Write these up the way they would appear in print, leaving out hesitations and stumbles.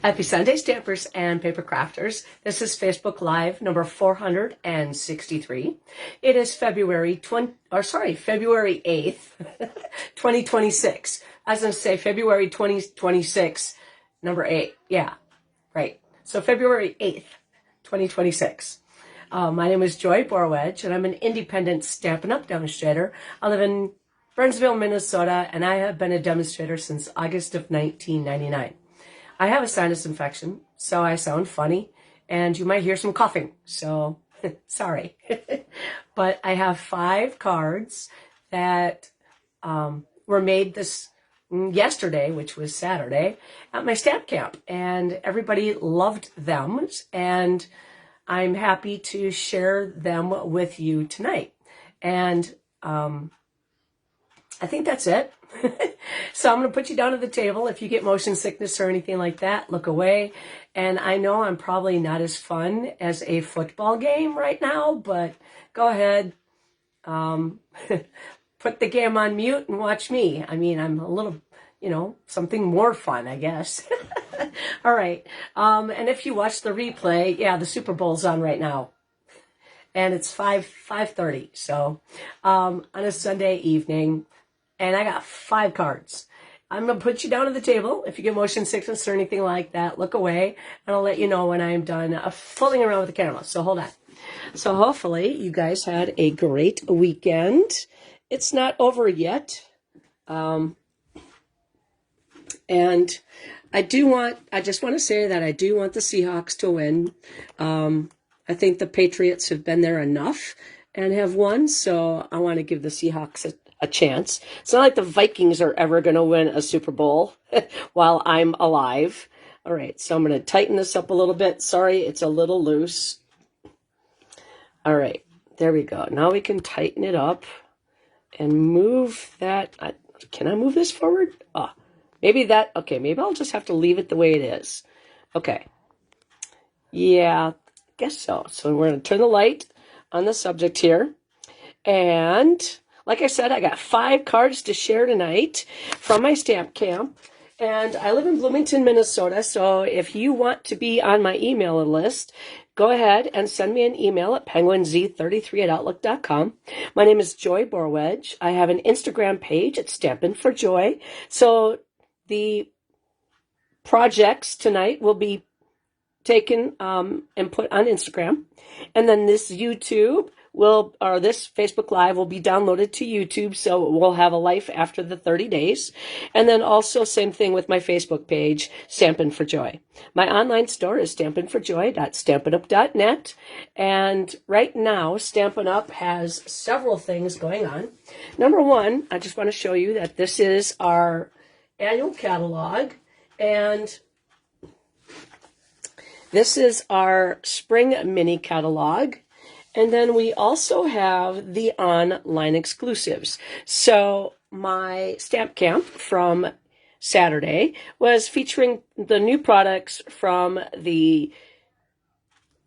Happy Sunday, Stampers and Paper Crafters. This is Facebook Live number 463. It is February 8th, 2026. I was going to say February 2026, number 8. Yeah, right. So February 8th, 2026. My name is Joy Borwedge, and I'm an independent Stampin' Up! Demonstrator. I live in Burnsville, Minnesota, and I have been a demonstrator since August of 1999. I have a sinus infection, so I sound funny, and you might hear some coughing, so sorry. But I have 5 cards that were made yesterday, which was Saturday, at my stamp camp, and everybody loved them, and I'm happy to share them with you tonight. And I think that's it. So I'm going to put you down at the table. If you get motion sickness or anything like that, look away. And I know I'm probably not as fun as a football game right now, but go ahead. Put the game on mute and watch me. I mean, I'm a little, something more fun, I guess. All right. And if you watch the replay, yeah, the Super Bowl's on right now. And it's 5:30. So on a Sunday evening. And I got 5 cards. I'm going to put you down at the table. If you get motion sickness or anything like that, look away. And I'll let you know when I'm done fooling around with the camera. So hold on. So hopefully you guys had a great weekend. It's not over yet. And I just want to say that I do want the Seahawks to win. I think the Patriots have been there enough and have won. So I want to give the Seahawks a chance. It's not like the Vikings are ever going to win a Super Bowl while I'm alive. All right, so I'm going to tighten this up a little bit. Sorry, it's a little loose. All right, there we go. Now we can tighten it up and move that. Can I move this forward? Maybe I'll just have to leave it the way it is. Okay. Yeah, I guess so. So we're going to turn the light on the subject here. And like I said, I got 5 cards to share tonight from my stamp camp. And I live in Bloomington, Minnesota. So if you want to be on my email list, go ahead and send me an email at penguinz33@outlook.com. My name is Joy Borwedge. I have an Instagram page at Stampin' for Joy. So the projects tonight will be taken and put on Instagram. And then this this Facebook Live will be downloaded to YouTube, so it will have a life after the 30 days. And then also same thing with my Facebook page, Stampin' for Joy. My online store is stampinforjoy.stampinup.net. And right now, Stampin' Up! Has several things going on. Number 1, I just want to show you that this is our annual catalog, and this is our spring mini catalog. And then we also have the online exclusives. So my stamp camp from Saturday was featuring the new products from the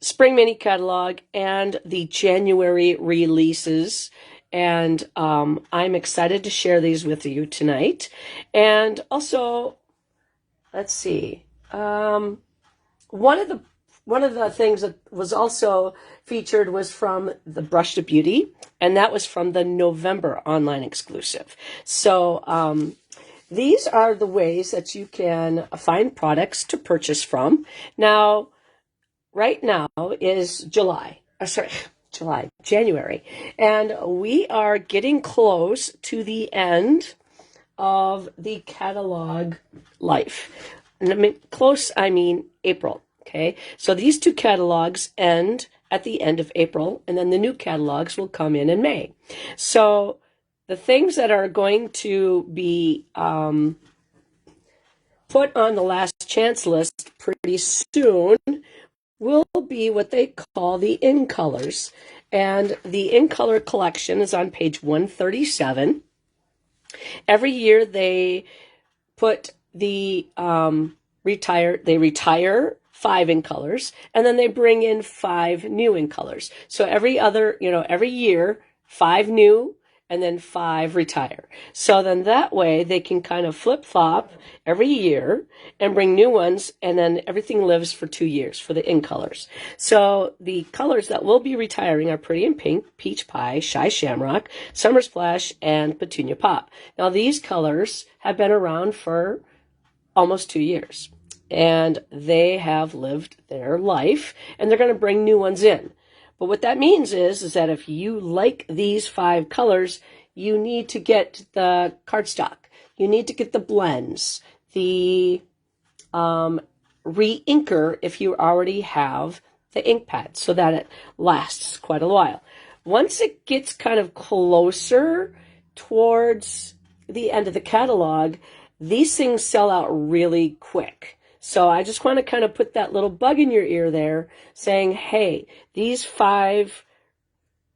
spring mini catalog and the January releases. And I'm excited to share these with you tonight. And also, let's see. One of the things that was also featured was from the Brush to Beauty, and that was from the November online exclusive. So these are the ways that you can find products to purchase from. Now, right now is January, and we are getting close to the end of the catalog life. And I mean April. Okay, so these 2 catalogs end at the end of April, and then the new catalogs will come in May. So the things that are going to be put on the last chance list pretty soon will be what they call the in colors. And the in color collection is on page 137. Every year they put they retire 5 in colors, and then they bring in 5 new in colors. So every year, 5 new, and then 5 retire. So then that way they can kind of flip-flop every year and bring new ones, and then everything lives for 2 years for the in colors. So the colors that will be retiring are Pretty in Pink, Peach Pie, Shy Shamrock, Summer Splash, and Petunia Pop. Now these colors have been around for almost 2 years, and they have lived their life, and they're going to bring new ones in. But what that means is that if you like these 5 colors, you need to get the cardstock. You need to get the blends, the re-inker if you already have the ink pad, so that it lasts quite a while. Once it gets kind of closer towards the end of the catalog, these things sell out really quick. So I just want to kind of put that little bug in your ear there saying, hey, these 5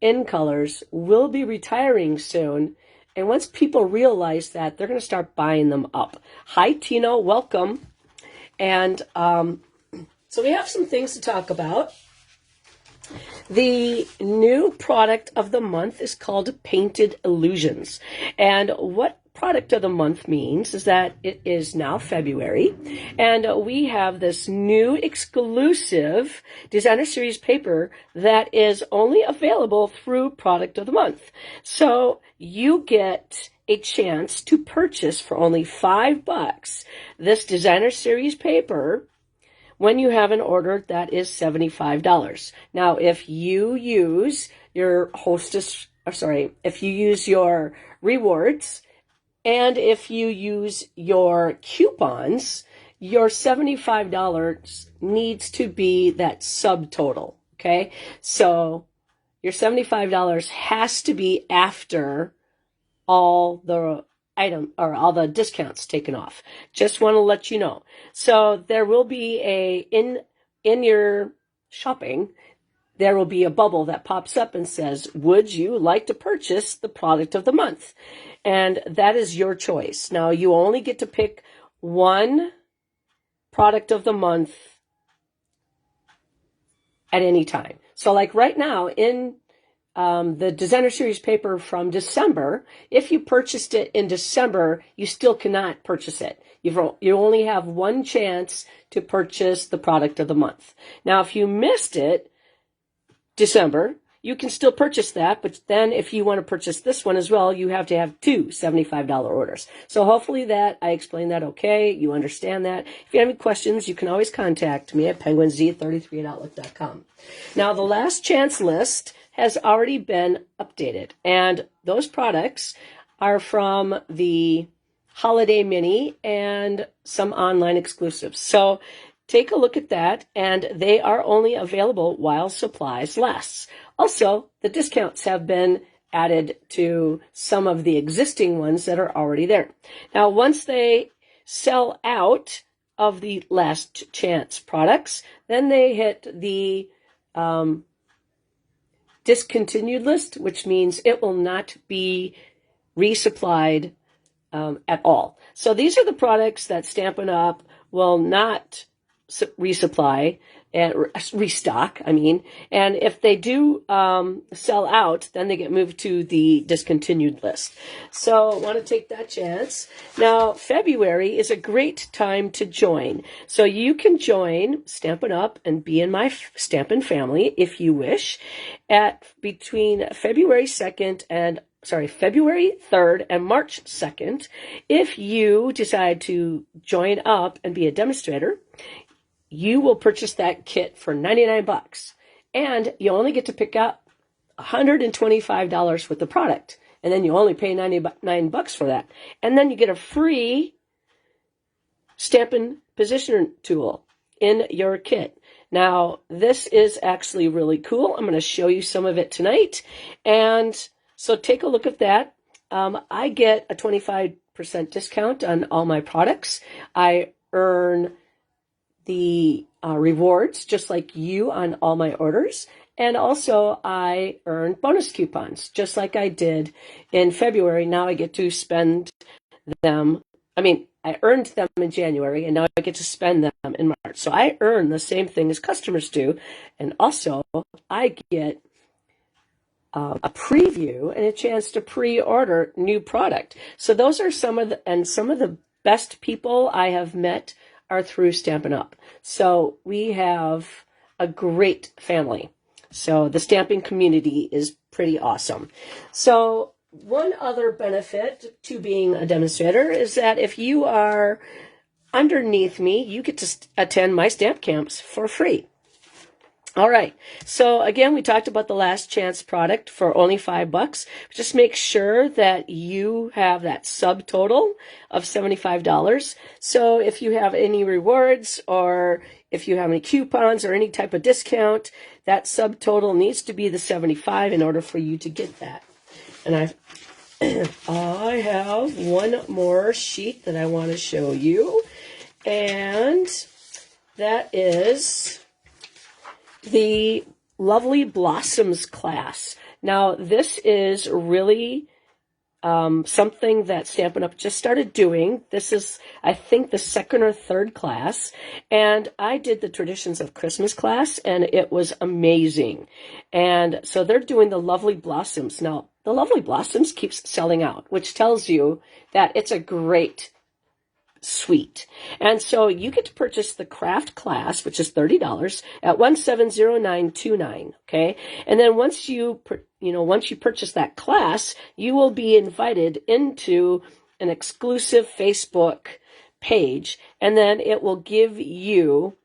in colors will be retiring soon. And once people realize that, they're going to start buying them up. Hi, Tino. Welcome. And so we have some things to talk about. The new product of the month is called Painted Illusions. And what product of the month means is that it is now February, and we have this new exclusive Designer Series paper that is only available through product of the month. So you get a chance to purchase for only $5 this Designer Series paper when you have an order that is $75. Now, if you use your if you use your rewards, and if you use your coupons, your $75 needs to be that subtotal, okay? So your $75 has to be after all the all the discounts taken off. Just want to let you know. So there will be in your shopping, there will be a bubble that pops up and says, would you like to purchase the product of the month? And that is your choice. Now, you only get to pick one product of the month at any time. So like right now in the Designer Series paper from December, if you purchased it in December, you still cannot purchase it. You only have one chance to purchase the product of the month. Now, if you missed it, December, you can still purchase that, but then if you want to purchase this one as well, you have to have 2 $75 orders. So hopefully that I explained that okay. You understand that. If you have any questions, you can always contact me at penguinz33@outlook.com. Now, the last chance list has already been updated, and those products are from the Holiday Mini and some online exclusives. So take a look at that, and they are only available while supplies last. Also, the discounts have been added to some of the existing ones that are already there. Now, once they sell out of the last chance products, then they hit the discontinued list, which means it will not be resupplied at all. So these are the products that Stampin' Up! Will not resupply and restock, and if they do sell out, then they get moved to the discontinued list. So I want to take that chance. Now, February is a great time to join. So you can join Stampin' Up! And be in my Stampin' family if you wish at between February 3rd and March 2nd. If you decide to join up and be a demonstrator, you will purchase that kit for $99, and you only get to pick up $125 worth of product, and then you only pay $99 for that, and then you get a free Stampin' Positioner tool in your kit. Now, this is actually really cool. I'm going to show you some of it tonight, and so take a look at that. I get a 25% discount on all my products. I earn the rewards just like you on all my orders, and also I earn bonus coupons just like I did in February. Now I get to spend them. I earned them in January, and now I get to spend them in March. So I earn the same thing as customers do, and also I get a preview and a chance to pre-order new product. So those are some of the best people I have met are through Stampin' Up. So we have a great family. So the stamping community is pretty awesome. So one other benefit to being a demonstrator is that if you are underneath me, you get to attend my stamp camps for free. All right. So again, we talked about the last chance product for only $5. Just make sure that you have that subtotal of $75. So if you have any rewards or if you have any coupons or any type of discount, that subtotal needs to be the 75 in order for you to get that. And I have one more sheet that I want to show you. And that is the Lovely Blossoms class. Now, this is really something that Stampin' Up! Just started doing. This is, I think, the second or third class. And I did the Traditions of Christmas class, and it was amazing. And so they're doing the Lovely Blossoms. Now, the Lovely Blossoms keeps selling out, which tells you that it's a great suite. And so you get to purchase the craft class, which is $30 at 170929. Okay. And then once you purchase that class, you will be invited into an exclusive Facebook page, and then it will give you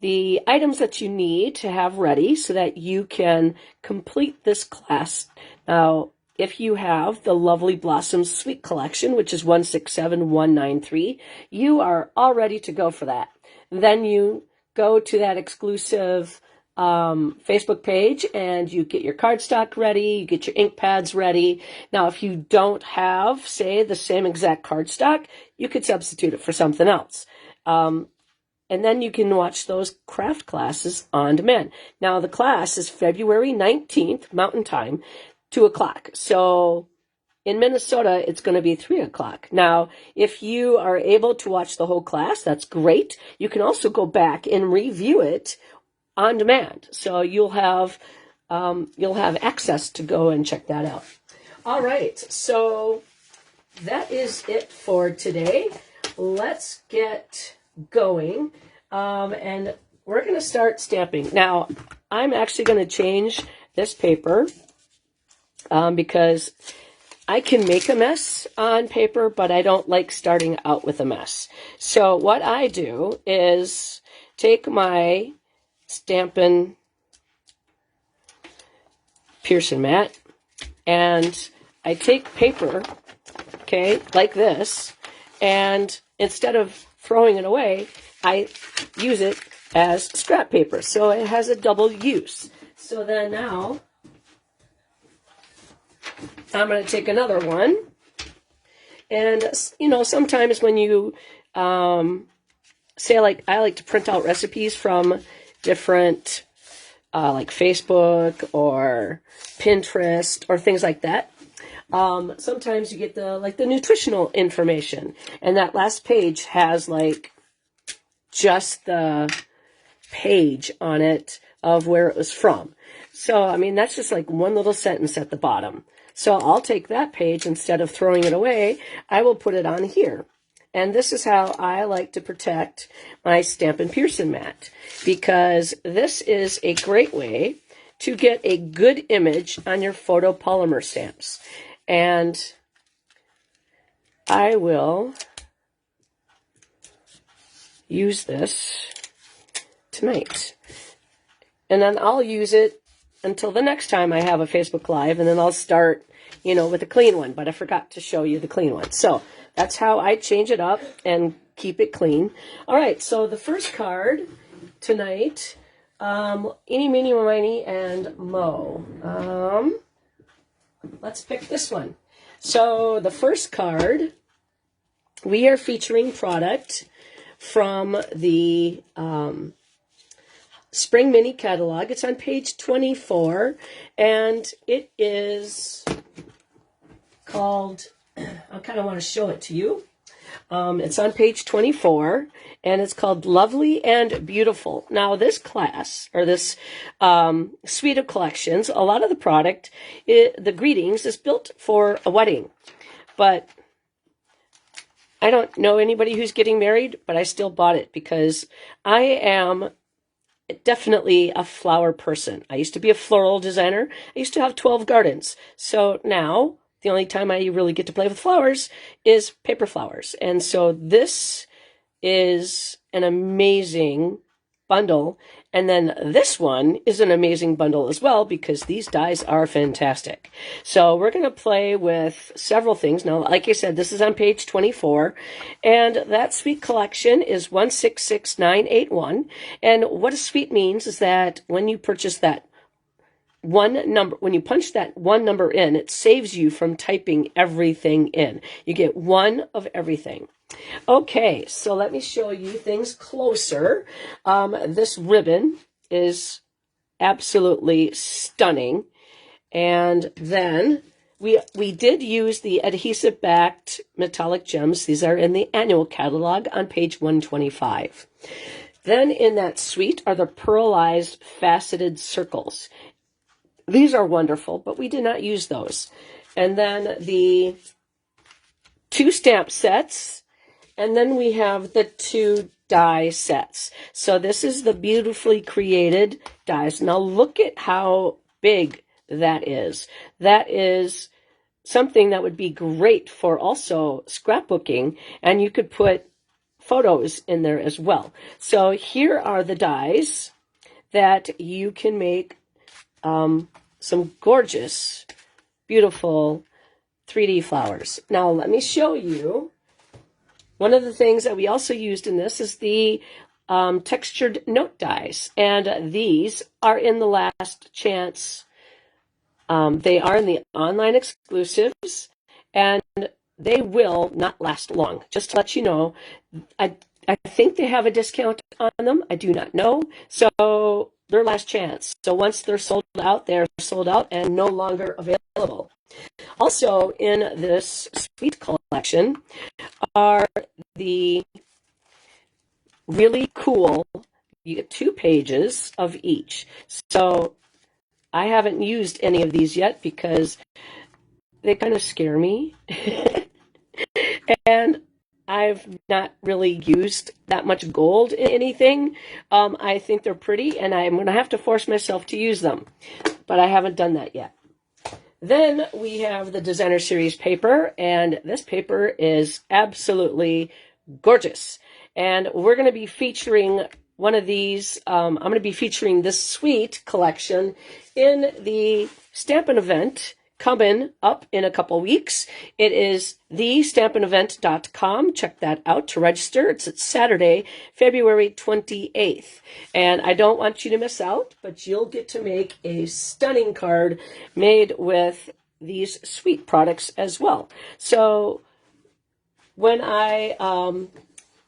the items that you need to have ready so that you can complete this class. Now, if you have the Lovely Blossoms Suite Collection, which is 167193, you are all ready to go for that. Then you go to that exclusive Facebook page and you get your cardstock ready, you get your ink pads ready. Now, if you don't have, say, the same exact cardstock, you could substitute it for something else. And then you can watch those craft classes on demand. Now, the class is February 19th, Mountain Time, 2 o'clock. So in Minnesota, it's going to be 3 o'clock. Now, if you are able to watch the whole class, that's great. You can also go back and review it on demand. So you'll have access to go and check that out. All right. So that is it for today. Let's get going. And we're going to start stamping. Now, I'm actually going to change this paper because I can make a mess on paper, but I don't like starting out with a mess. So what I do is take my Stampin' Pearson mat and I take paper, okay, like this, and instead of throwing it away, I use it as scrap paper. So it has a double use. So then now I'm going to take another one. And, sometimes when you, say, like, I like to print out recipes from different, like Facebook or Pinterest or things like that. Sometimes you get the nutritional information. And that last page has, just the page on it of where it was from. So, that's just one little sentence at the bottom. So I'll take that page, instead of throwing it away, I will put it on here. And this is how I like to protect my Stampin' Pearson mat, because this is a great way to get a good image on your photopolymer stamps. And I will use this tonight. And then I'll use it until the next time I have a Facebook Live, and then I'll start, with a clean one. But I forgot to show you the clean one. So that's how I change it up and keep it clean. All right, so the first card tonight, Eeny, Meeny, Miny, and Mo. Let's pick this one. So the first card, we are featuring product from the Spring Mini Catalog. It's on page 24, and it is called, I kind of want to show it to you. It's on page 24, and it's called Lovely and Beautiful. Now, this class, or this suite of collections, a lot of the product, the greetings, is built for a wedding. But I don't know anybody who's getting married, but I still bought it because I am definitely a flower person. I used to be a floral designer. I used to have 12 gardens. So now the only time I really get to play with flowers is paper flowers. And so this is an amazing bundle. And then this one is an amazing bundle as well because these dies are fantastic. So we're going to play with several things. Now, like I said, this is on page 24. And that suite collection is 166981. And what a suite means is that when you purchase that one number, when you punch that one number in, it saves you from typing everything in. You get one of everything. Okay, so let me show you things closer. This ribbon is absolutely stunning. And then we did use the adhesive-backed metallic gems. These are in the annual catalog on page 125. Then in that suite are the pearlized faceted circles. These are wonderful, but we did not use those. And then the 2 stamp sets. And then we have the 2 die sets. So this is the beautifully created dies. Now look at how big that is. That is something that would be great for also scrapbooking, and you could put photos in there as well. So here are the dies that you can make some gorgeous, beautiful 3D flowers. Now let me show you. One of the things that we also used in this is the textured note dies, and these are in the last chance. They are in the online exclusives, and they will not last long. Just to let you know, I think they have a discount on them. I do not know. So they're last chance. So once they're sold out, they're sold out and no longer available. Also in this suite collection are the really cool, you get 2 pages of each. So I haven't used any of these yet because they kind of scare me. And I've not really used that much gold in anything. I think they're pretty, and I'm going to have to force myself to use them. But I haven't done that yet. Then we have the Designer Series paper, and this paper is absolutely gorgeous. And we're going to be featuring one of these. I'm going to be featuring this suite collection in the Stampin' Event coming up in a couple weeks. It is thestampinevent.com. Check that out to register. It's at Saturday, February 28th. And I don't want you to miss out, but you'll get to make a stunning card made with these suite products as well. So when I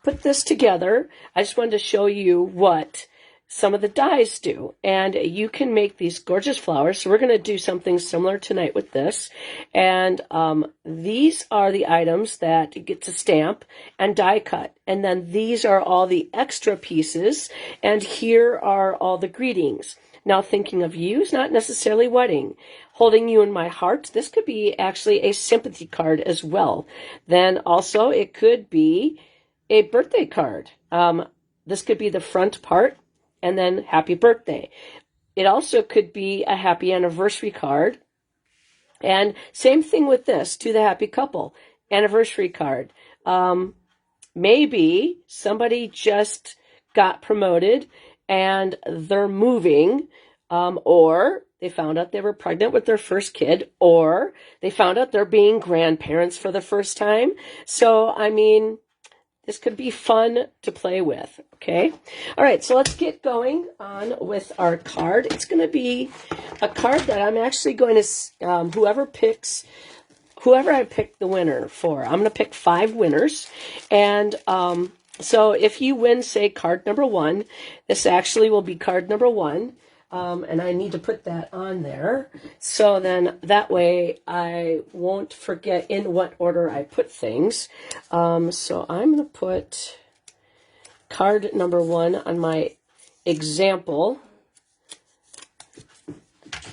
put this together, I just wanted to show you what some of the dies do, and you can make these gorgeous flowers. So we're going to do something similar tonight with this, and these are the items that you get to stamp and die cut, and then these are all the extra pieces, and here are all the greetings. Now, thinking of you is not necessarily wedding. Holding you in my heart, this could be actually a sympathy card as well. Then also it could be a birthday card. This could be the front part, and then happy birthday. It also could be a happy anniversary card. And same thing with this, to the happy couple, anniversary card. Maybe somebody just got promoted and they're moving, or they found out they were pregnant with their first kid, or they found out they're being grandparents for the first time. So, I mean, this could be fun to play with, okay? All right, so let's get going on with our card. It's going to be a card that I'm actually going to, whoever I pick the winner for, I'm going to pick 5 winners. And so if you win, say, card number 1, this actually will be card number 1. and I need to put that on there. So then that way I won't forget in what order I put things. So I'm going to put card number 1 on my example.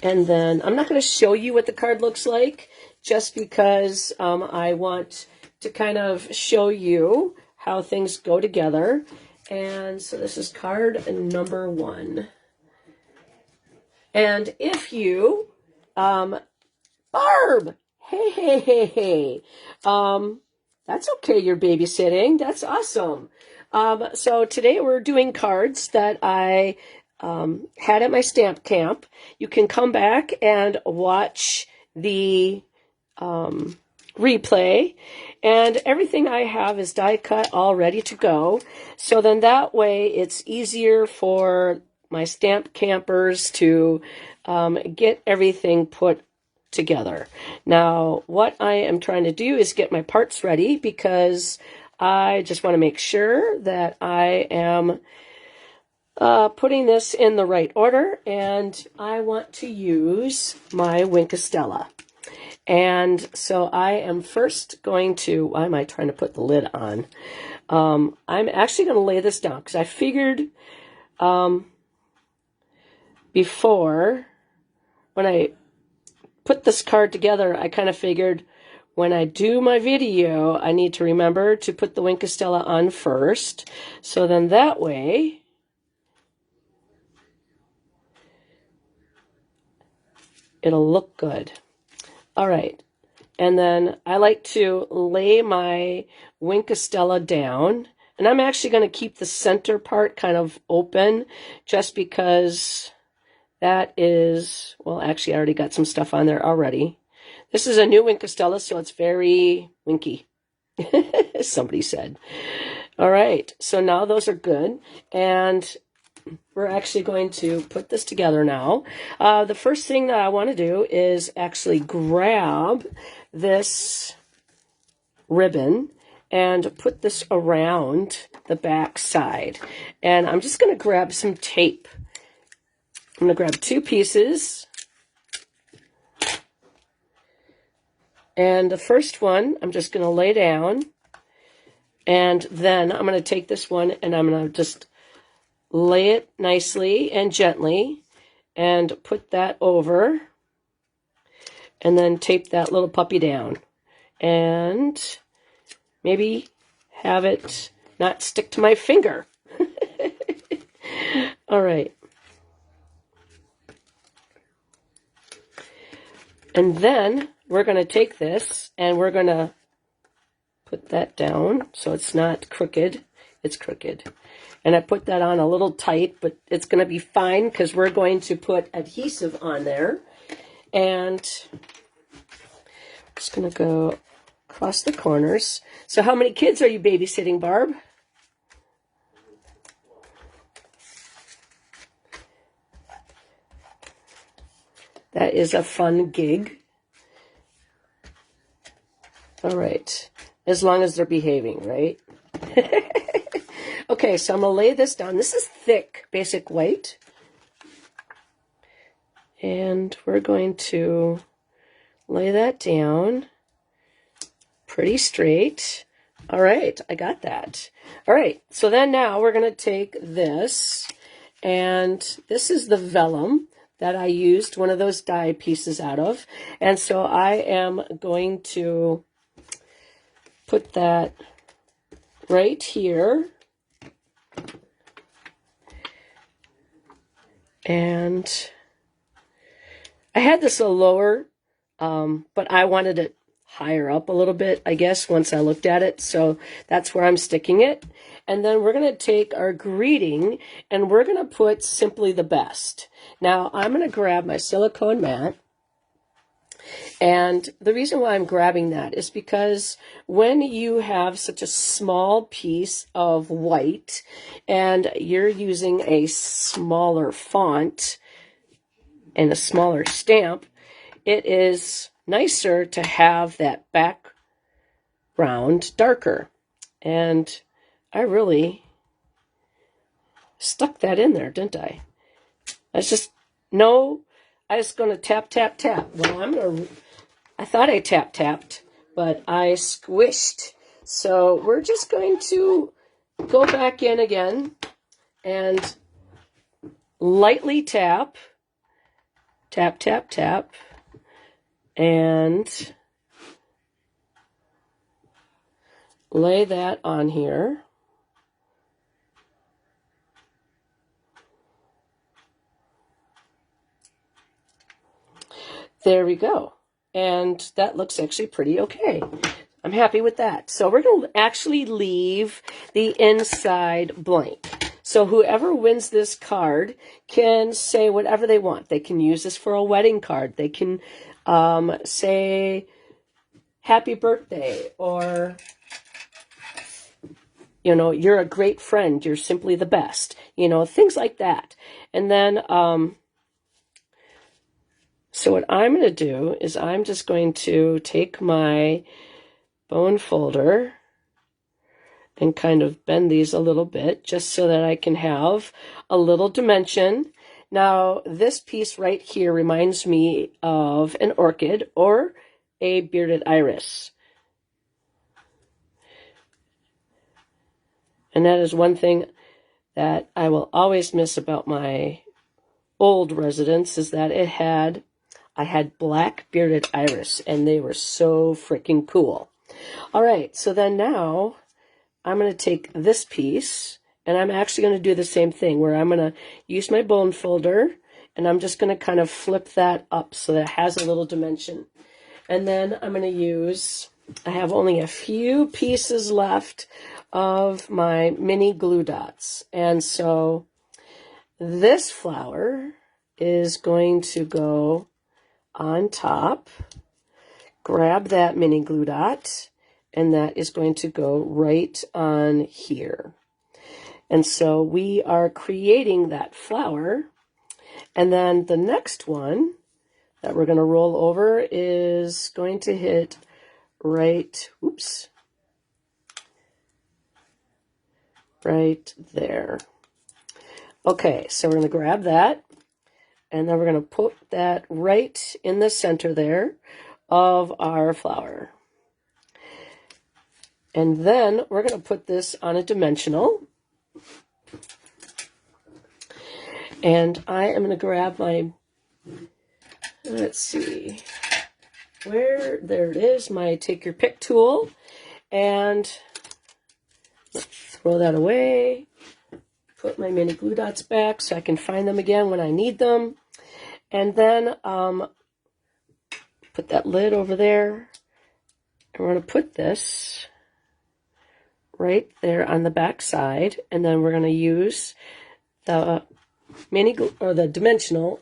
And then I'm not going to show you what the card looks like just because I want to kind of show you how things go together. And so this is card number 1. And if you, Barb, hey, that's okay, you're babysitting. That's awesome. So today we're doing cards that I had at my stamp camp. You can come back and watch the replay, and everything I have is die cut all ready to go. So then that way it's easier for my stamp campers to get everything put together. Now, what I am trying to do is get my parts ready because I just want to make sure that I am putting this in the right order, and I want to use my Wink of Stella. And so I am first going to, why am I trying to put the lid on? I'm actually going to lay this down because I figured before, when I put this card together, I kind of figured when I do my video, I need to remember to put the Wink of Stella on first. So then that way, it'll look good. All right. And then I like to lay my Wink of Stella down. And I'm actually going to keep the center part kind of open just because that is, well, actually I already got some stuff on there already. This is a new Wink of Stella, so it's very winky, somebody said. All right, so now those are good. And we're actually going to put this together now. The first thing that I want to do is actually grab this ribbon and put this around the back side. And I'm just going to grab some tape. I'm going to grab 2 pieces. And the first one, I'm just going to lay down. And then I'm going to take this one and I'm going to just lay it nicely and gently and put that over. And then tape that little puppy down. And maybe have it not stick to my finger. All right. And then we're going to take this and we're going to put that down so it's not crooked. It's crooked. And I put that on a little tight, but it's going to be fine because we're going to put adhesive on there. And just going to go across the corners. So how many kids are you babysitting, Barb? That is a fun gig. All right. As long as they're behaving, right? Okay, so I'm going to lay this down. This is thick, basic white. And we're going to lay that down pretty straight. All right, I got that. All right, so then now we're going to take this, and this is the vellum that I used one of those die pieces out of. And so I am going to put that right here. And I had this a lower, but I wanted it higher up a little bit, I guess, once I looked at it. So that's where I'm sticking it. And then we're going to take our greeting and we're going to put simply the best. Now I'm going to grab my silicone mat. And the reason why I'm grabbing that is because when you have such a small piece of white and you're using a smaller font and a smaller stamp, it is nicer to have that background darker. And I really stuck that in there, didn't I? That's just No, I was going to tap, tap, tap. Well, I thought I tapped, but I squished. So we're just going to go back in again and lightly tap, tap, tap, tap, and lay that on here. There we go. And that looks actually pretty okay. I'm happy with that. So we're going to actually leave the inside blank. So whoever wins this card can say whatever they want. They can use this for a wedding card. They can say happy birthday, or, you know, you're a great friend. You're simply the best. You know, things like that. And then, so what I'm going to do is I'm just going to take my bone folder and kind of bend these a little bit just so that I can have a little dimension. Now, this piece right here reminds me of an orchid or a bearded iris. And that is one thing that I will always miss about my old residence, is that I had black bearded iris, and they were so freaking cool. All right, so then now I'm going to take this piece, and I'm actually going to do the same thing, where I'm going to use my bone folder, and I'm just going to kind of flip that up so that it has a little dimension. And then I'm going to use, I have only a few pieces left of my mini glue dots. And so this flower is going to go on top. Grab that mini glue dot, and that is going to go right on here. And so we are creating that flower. And then the next one that we're going to roll over is going to hit right, oops, right there. Okay, so we're going to grab that, and then we're going to put that right in the center there of our flower. And then we're going to put this on a dimensional. And I am going to grab my, let's see, there it is, my take your pick tool. And throw that away. Put my mini glue dots back so I can find them again when I need them. And then put that lid over there. And we're going to put this right there on the back side. And then we're going to use the the dimensional,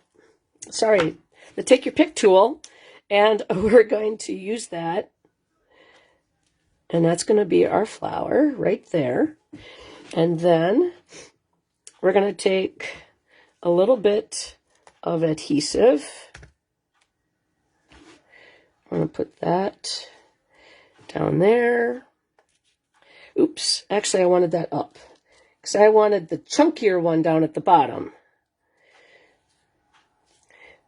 sorry, the take your pick tool, and we're going to use that, and that's going to be our flower right there. And then we're going to take a little bit of adhesive. I'm going to put that down there. Oops, actually I wanted that up, because I wanted the chunkier one down at the bottom.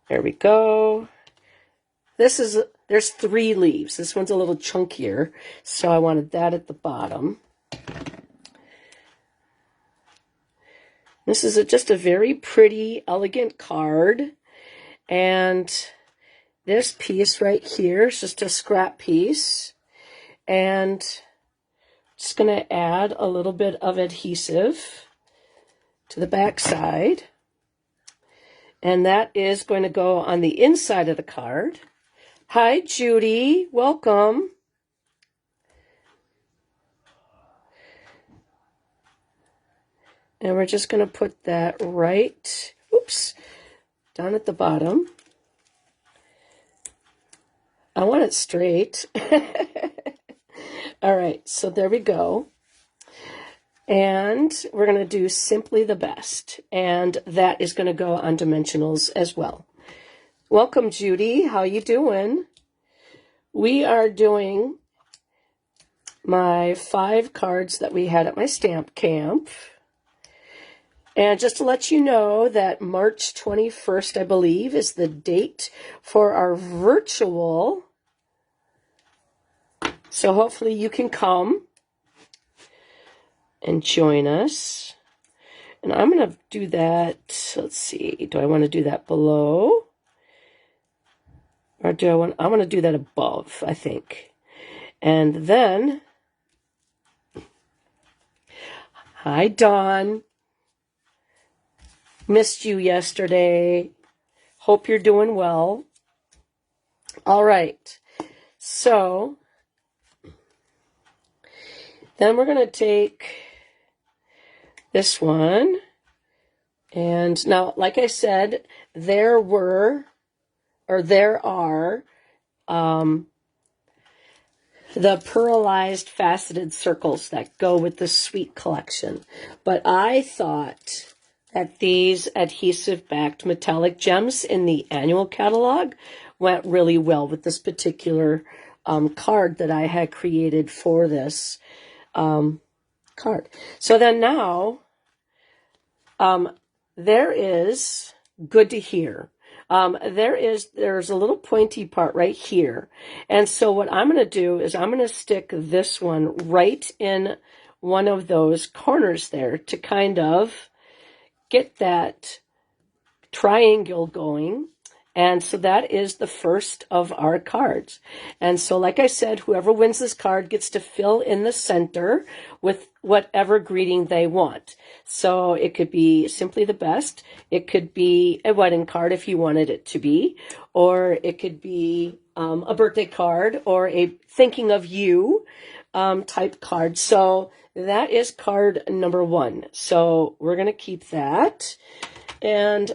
There we go. There's 3 leaves. This one's a little chunkier, so I wanted that at the bottom. This is just a very pretty, elegant card. And this piece right here is just a scrap piece. And just going to add a little bit of adhesive to the back side. And that is going to go on the inside of the card. Hi, Judy. Welcome. And we're just going to put that right, oops, down at the bottom. I want it straight. All right, so there we go. And we're going to do Simply the Best. And that is going to go on dimensionals as well. Welcome, Judy. How you doing? We are doing my 5 cards that we had at my stamp camp. And just to let you know that March 21st, I believe, is the date for our virtual. So hopefully you can come and join us. And I'm going to do that. Let's see. Do I want to do that below? Or do I want to do that above, I think. And then, hi, Dawn. Missed you yesterday. Hope you're doing well. All right. So, then we're going to take this one. And now, like I said, there are the pearlized faceted circles that go with the Sweet collection. But I thought that these adhesive-backed metallic gems in the annual catalog went really well with this particular card that I had created for this card. So then now, there is good to hear. There's a little pointy part right here. And so what I'm going to do is I'm going to stick this one right in one of those corners there to kind of get that triangle going. And so that is the first of our cards. And so, like I said, whoever wins this card gets to fill in the center with whatever greeting they want. So it could be simply the best. It could be a wedding card if you wanted it to be. Or it could be a birthday card or a thinking of you type card. So that is card number 1. So we're going to keep that. And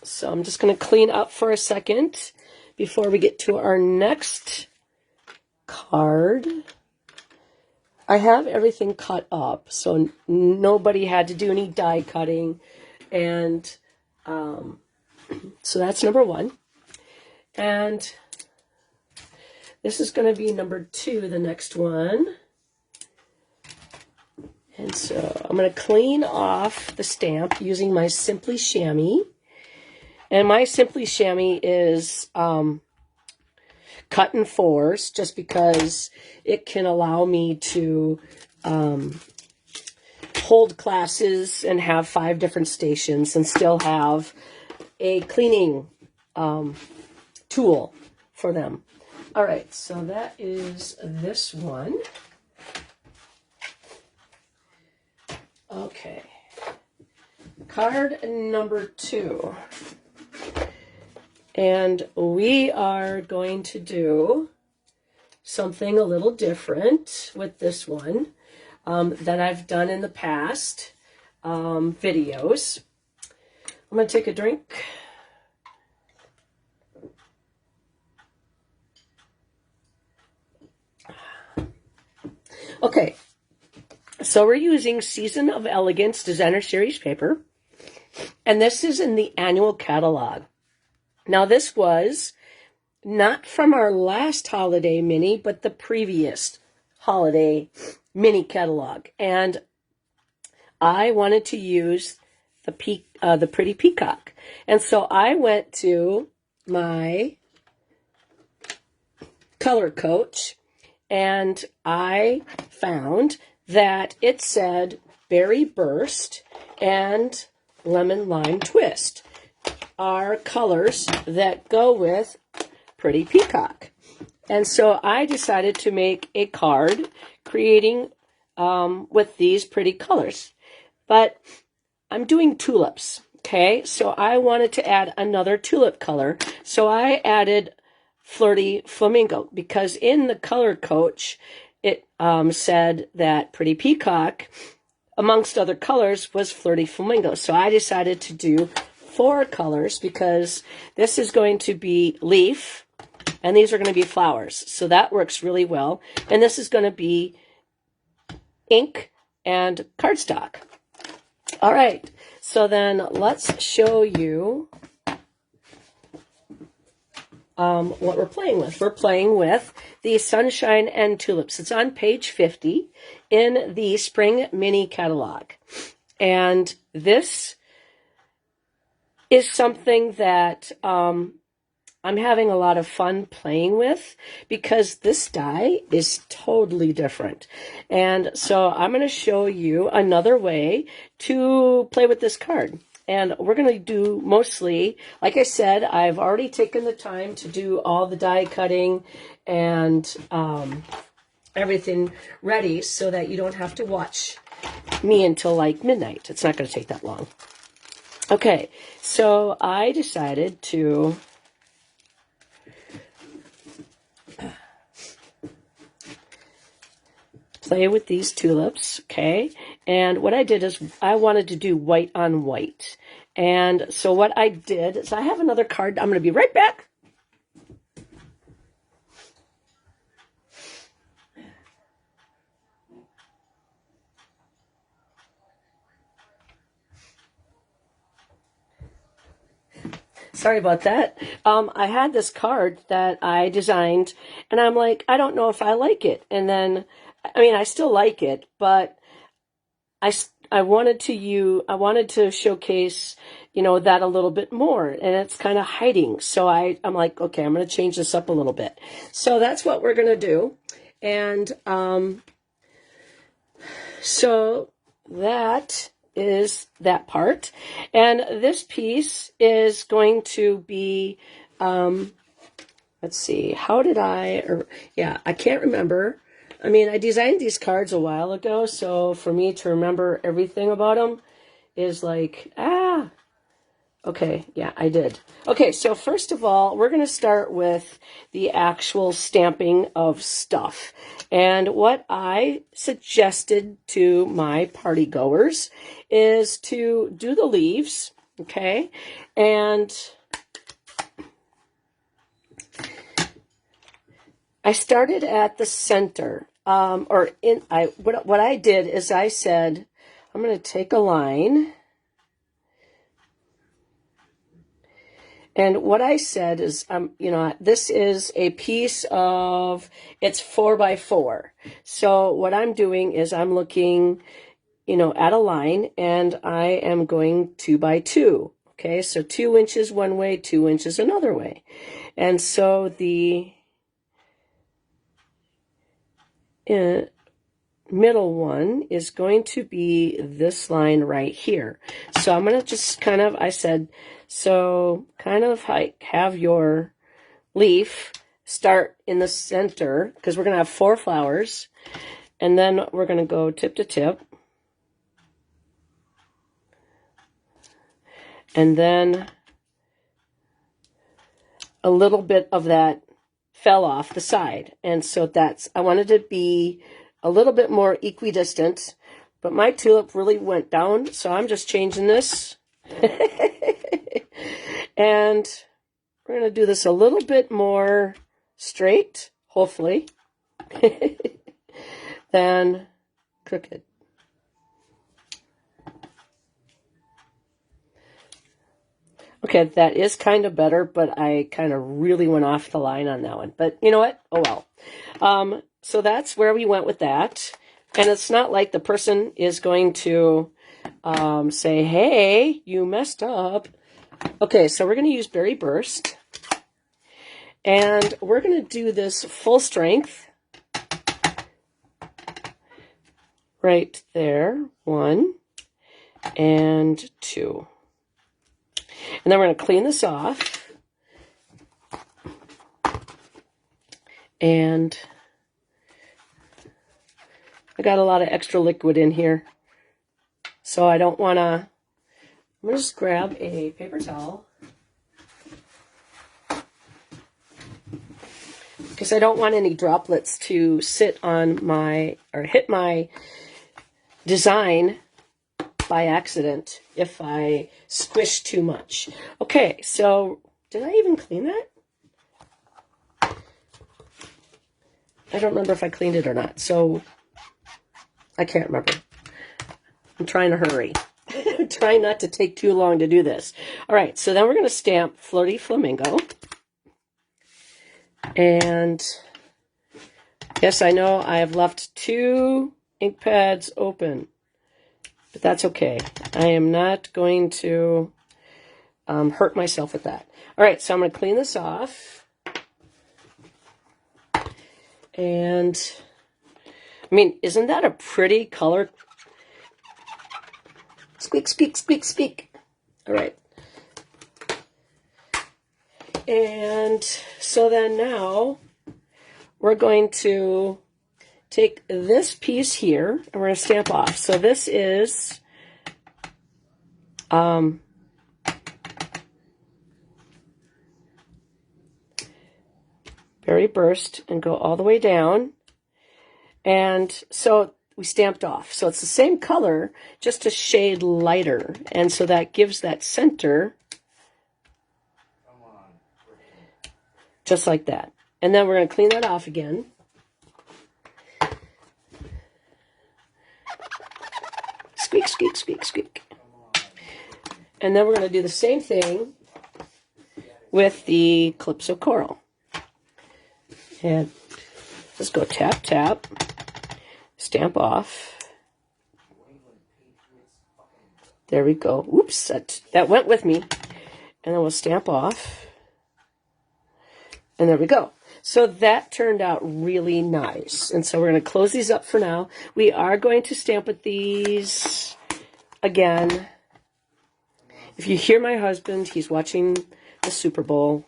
so I'm just going to clean up for a second before we get to our next card. I have everything cut up, so nobody had to do any die cutting. And so that's number 1. And this is going to be number 2, the next one. And so I'm going to clean off the stamp using my Simply Chamois. And my Simply Chamois is cut in 4s just because it can allow me to hold classes and have 5 different stations and still have a cleaning tool for them. All right, so that is this one. Okay, card number 2. And we are going to do something a little different with this one that I've done in the past videos. I'm going to take a drink. Okay, so we're using Season of Elegance Designer Series paper, and this is in the annual catalog. Now, this was not from our last holiday mini, but the previous holiday mini catalog. And I wanted to use the Pretty Peacock. And so I went to my color coach, and I found that it said Berry Burst and Lemon Lime Twist are colors that go with Pretty Peacock. And so I decided to make a card creating with these pretty colors. But I'm doing tulips, okay? So I wanted to add another tulip color. So I added Flirty Flamingo because in the color coach, it said that Pretty Peacock, amongst other colors, was Flirty Flamingo. So I decided to do 4 colors because this is going to be leaf and these are going to be flowers. So that works really well. And this is going to be ink and cardstock. All right. So then let's show you what we're playing with. We're playing with the Sunshine and Tulips. It's on page 50 in the Spring Mini Catalog. And this is something that I'm having a lot of fun playing with, because this die is totally different. And so I'm going to show you another way to play with this card. And we're going to do mostly, like I said, I've already taken the time to do all the die cutting and everything ready so that you don't have to watch me until like midnight. It's not going to take that long. Okay, so I decided to play with these tulips, okay? And what I did is I wanted to do white on white. And so what I did is I have another card. I'm going to be right back. Sorry about that. I had this card that I designed, and I'm like, I don't know if I like it. And then, I mean, I still like it, but I wanted to showcase, that a little bit more, and it's kind of hiding. So I'm like, okay, I'm going to change this up a little bit. So that's what we're going to do. And so that is that part. And this piece is going to be, let's see, I can't remember. I mean, I designed these cards a while ago, so for me to remember everything about them is like, okay, yeah, I did. Okay, so first of all, we're going to start with the actual stamping of stuff. And what I suggested to my party goers is to do the leaves, okay? And I started at the center, what I did is I said, I'm going to take a line. And what I said is, this is a piece of, it's 4x4. So what I'm doing is I'm looking, at a line, and I am going 2x2. Okay, so 2 inches one way, 2 inches another way. And so the middle one is going to be this line right here. So I'm going to just kind of have your leaf start in the center, because we're going to have 4 flowers, and then we're going to go tip to tip, and then a little bit of that fell off the side. And so I wanted to be a little bit more equidistant, but my tulip really went down, so I'm just changing this. And we're going to do this a little bit more straight, hopefully, than crooked. Okay, that is kind of better, but I kind of really went off the line on that one. But you know what? Oh, well. So that's where we went with that. And it's not like the person is going to say, hey, you messed up. Okay, so we're going to use Berry Burst. And we're going to do this full strength. Right there. 1 and 2. And then we're going to clean this off. And I got a lot of extra liquid in here, so I don't want to. I'm going to just grab a paper towel, because I don't want any droplets to sit on hit my design by accident if I squish too much. Okay, so did I even clean that? I don't remember if I cleaned it or not, so I can't remember. I'm trying to hurry. I'm trying not to take too long to do this. All right, so then we're going to stamp Flirty Flamingo. And yes, I know I have left 2 ink pads open. but that's okay. I am not going to hurt myself with that. All right, so I'm going to clean this off. And, I mean, isn't that a pretty color? Squeak, squeak, squeak, squeak. All right. And so then now we're going to take this piece here and we're going to stamp off. So this is Berry Burst and go all the way down. And so we stamped off. So it's the same color, just a shade lighter. And so that gives that center just like that. And then we're going to clean that off again. Squeak, squeak, squeak, squeak. And then we're going to do the same thing with the Calypso Coral. And let's go tap, tap, stamp off. There we go. Oops, that went with me. And then we'll stamp off. And there we go. So that turned out really nice. And so we're going to close these up for now. We are going to stamp with these again. If you hear my husband, he's watching the Super Bowl.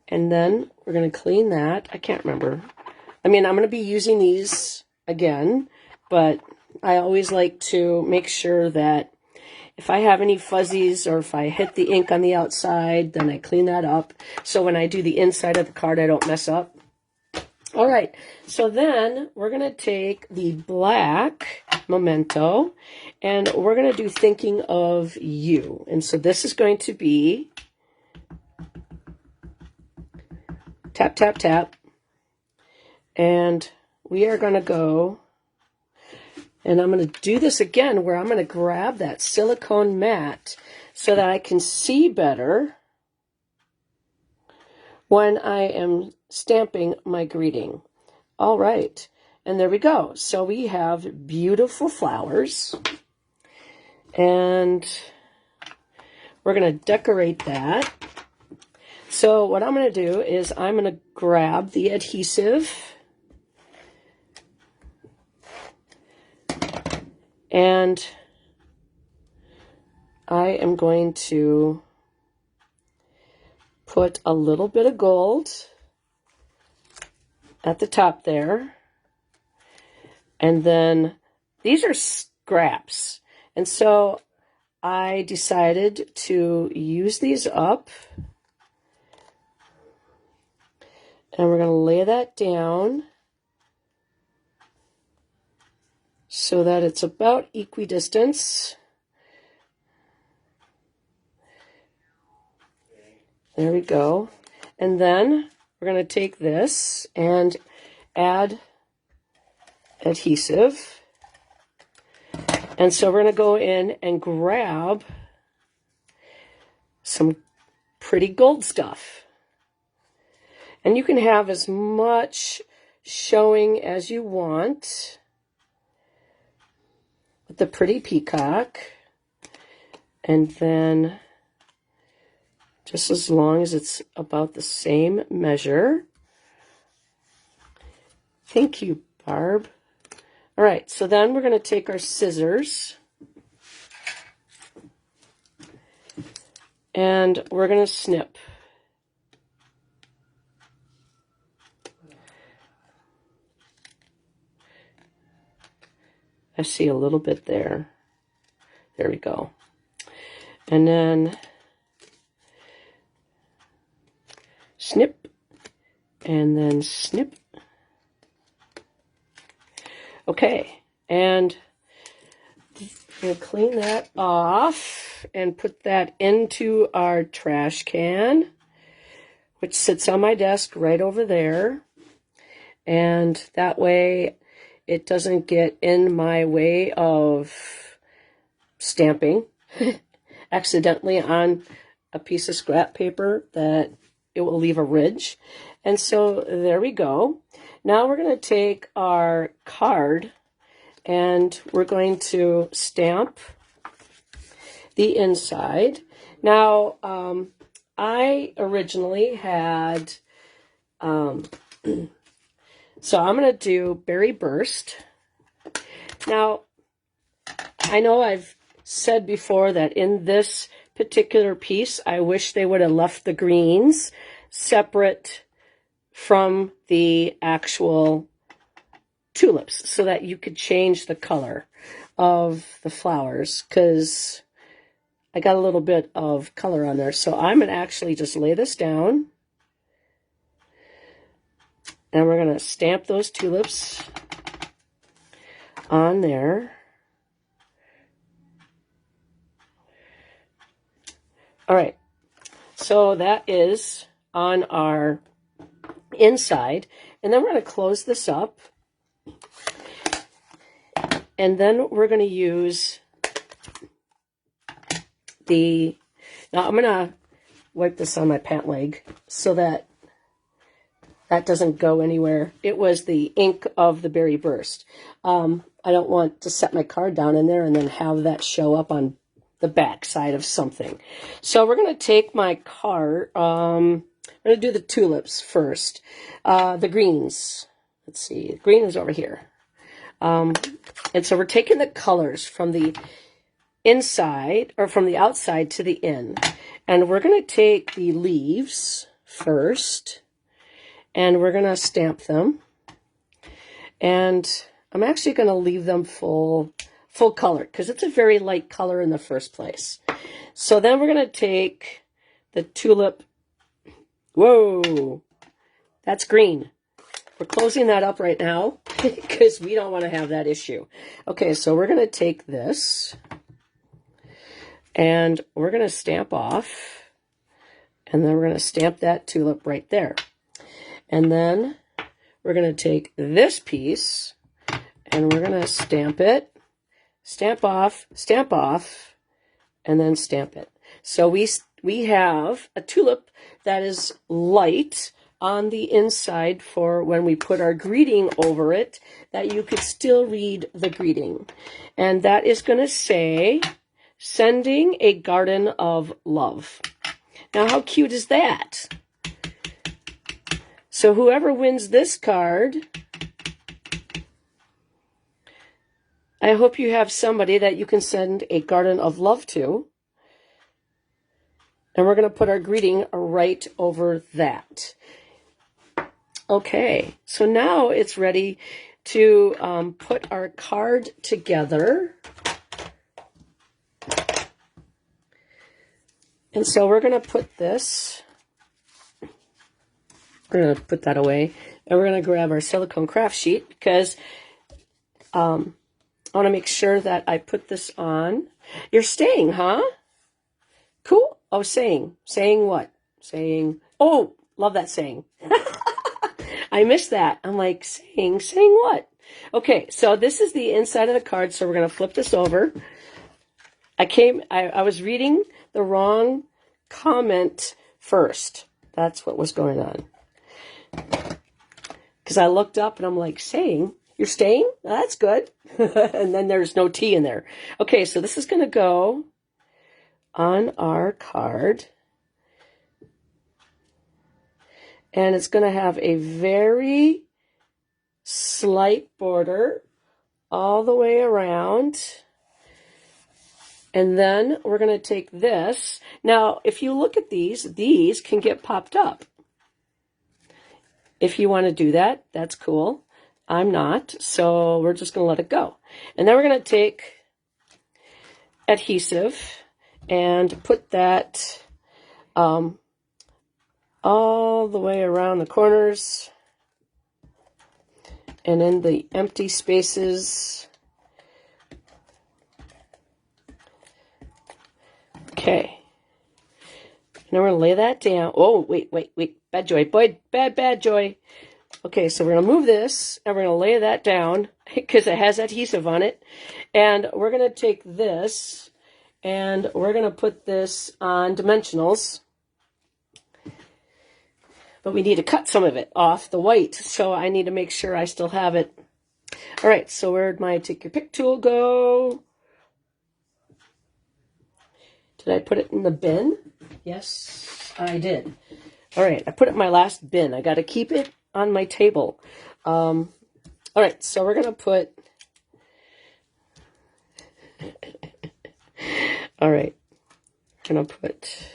And then we're going to clean that. I can't remember. I mean, I'm going to be using these again, but I always like to make sure that if I have any fuzzies or if I hit the ink on the outside, then I clean that up. So when I do the inside of the card, I don't mess up. All right, so then we're going to take the black Memento and we're going to do Thinking of You. And so this is going to be tap, tap, tap. And we are going to go, and I'm going to do this again where I'm going to grab that silicone mat so that I can see better when I am stamping my greeting. All right, and there we go. So we have beautiful flowers, and we're going to decorate that. So what I'm going to do is I'm going to grab the adhesive and I am going to put a little bit of gold at the top there. And then these are scraps. And so I decided to use these up. And we're going to lay that down so that it's about equidistant. There we go. And then we're going to take this and add adhesive. And so we're going to go in and grab some pretty gold stuff. And you can have as much showing as you want with the pretty peacock. And then just as long as it's about the same measure. Thank you, Barb. All right, so then we're going to take our scissors and we're going to snip. I see a little bit there. There we go. And then snip, and then snip. Okay, and we'll clean that off and put that into our trash can, which sits on my desk right over there. And that way it doesn't get in my way of stamping accidentally on a piece of scrap paper that it will leave a ridge. And so there we go. Now we're going to take our card and we're going to stamp the inside. Now, I originally had, so I'm going to do Berry Burst. Now, I know I've said before that in this particular piece, I wish they would have left the greens separate from the actual tulips so that you could change the color of the flowers, because I got a little bit of color on there. So I'm going to actually just lay this down and we're going to stamp those tulips on there. All right, so that is on our inside, and then we're going to close this up, and then we're going to use the, now I'm going to wipe this on my pant leg so that that doesn't go anywhere. It was the ink of the Berry Burst. I don't want to set my card down in there and then have that show up on the back side of something. So we're going to take my card. I'm going to do the tulips first. The greens. Let's see. Green is over here. And so we're taking the colors from the inside, or from the outside to the in. And we're going to take the leaves first. And we're going to stamp them. And I'm actually going to leave them full color because it's a very light color in the first place. So then we're going to take the tulip. Whoa, that's green. We're closing that up right now because we don't want to have that issue. Okay, so we're going to take this and we're going to stamp off, and then we're going to stamp that tulip right there. And then we're going to take this piece and we're going to stamp it, stamp off, and then stamp it. So we have a tulip that is light on the inside for when we put our greeting over it, that you could still read the greeting. And that is going to say, "Sending a Garden of Love." Now, how cute is that? So whoever wins this card, I hope you have somebody that you can send a garden of love to. And we're going to put our greeting right over that. Okay, so now it's ready to put our card together. And so we're going to put this, we're going to put that away, and we're going to grab our silicone craft sheet because I want to make sure that I put this on. You're staying, huh? Cool. Oh, saying what? Saying, oh, love that saying. I missed that. I'm like, saying what? Okay, so this is the inside of the card, so we're going to flip this over. I was reading the wrong comment first. That's what was going on. Because I looked up and I'm like, saying, you're staying? That's good. And then there's no T in there. Okay, so this is going to go on our card. And it's going to have a very slight border all the way around. And then we're going to take this. Now, if you look at these can get popped up. If you want to do that, that's cool. I'm not, so we're just going to let it go. And then we're going to take adhesive and put that all the way around the corners and in the empty spaces. Okay. Now we're going to lay that down. Oh, wait. Bad Joy. Boy, bad Joy. Okay, so we're going to move this, and we're going to lay that down, because it has adhesive on it. And we're going to take this, and we're going to put this on dimensionals. but we need to cut some of it off the white, so I need to make sure I still have it. All right, so where'd my take your pick tool go? Did I put it in the bin? Yes, I did. All right, I put it in my last bin. I got to keep it on my table. All right, so we're going to put... All right, going to put...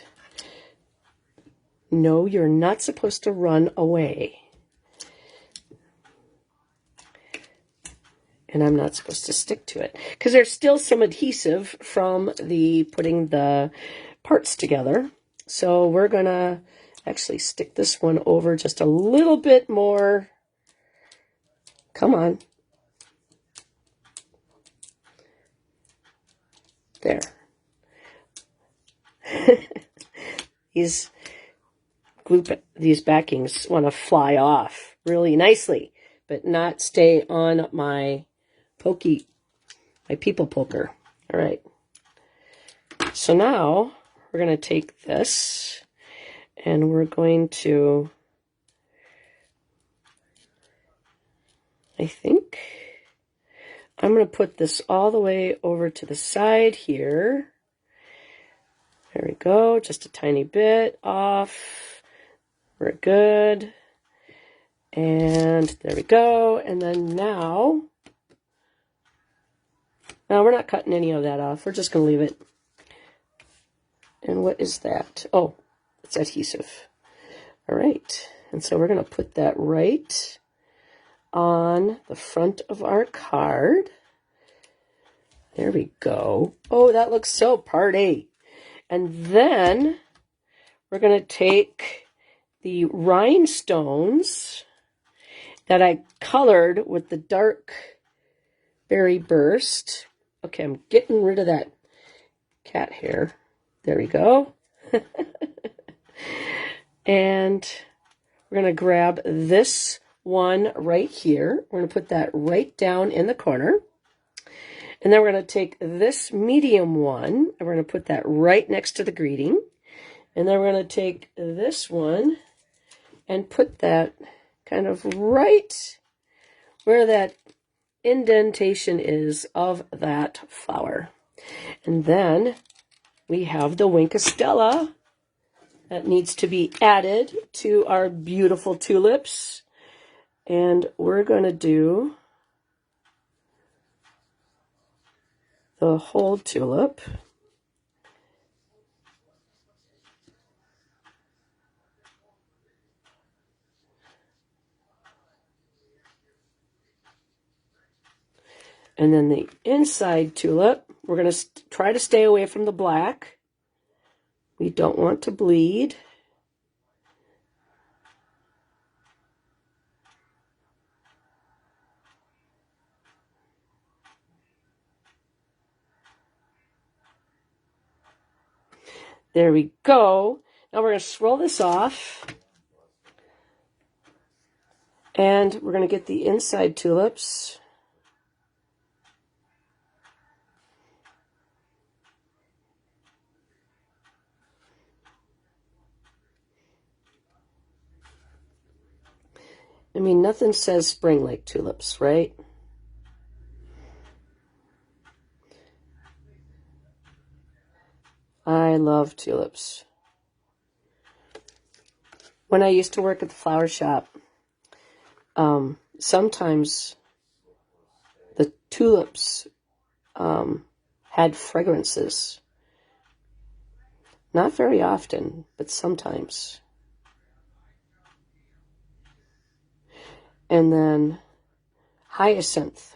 No, you're not supposed to run away. And I'm not supposed to stick to it because there's still some adhesive from the putting the parts together. So we're going to actually stick this one over just a little bit more. Come on. There. These backings want to fly off really nicely, but not stay on my people poker. All right. So now we're going to take this and we're going to, I think, I'm going to put this all the way over to the side here. There we go. Just a tiny bit off. We're good. And there we go. And then now we're not cutting any of that off. We're just going to leave it. And what is that? Oh, it's adhesive. All right. And so we're going to put that right on the front of our card. There we go. Oh, that looks so party. And then we're going to take the rhinestones that I colored with the dark berry burst. Okay, I'm getting rid of that cat hair. There we go. And we're going to grab this one right here. We're going to put that right down in the corner. And then we're going to take this medium one, and we're going to put that right next to the greeting. And then we're going to take this one and put that kind of right where that indentation is of that flower. And then we have the Wink of Stella that needs to be added to our beautiful tulips. And we're going to do the whole tulip. And then the inside tulip, we're going to try to stay away from the black. We don't want to bleed. There we go. Now we're going to swirl this off. And we're going to get the inside tulips. I mean, nothing says spring like tulips, right? I love tulips. When I used to work at the flower shop, sometimes the tulips had fragrances. Not very often, but sometimes. And then hyacinth,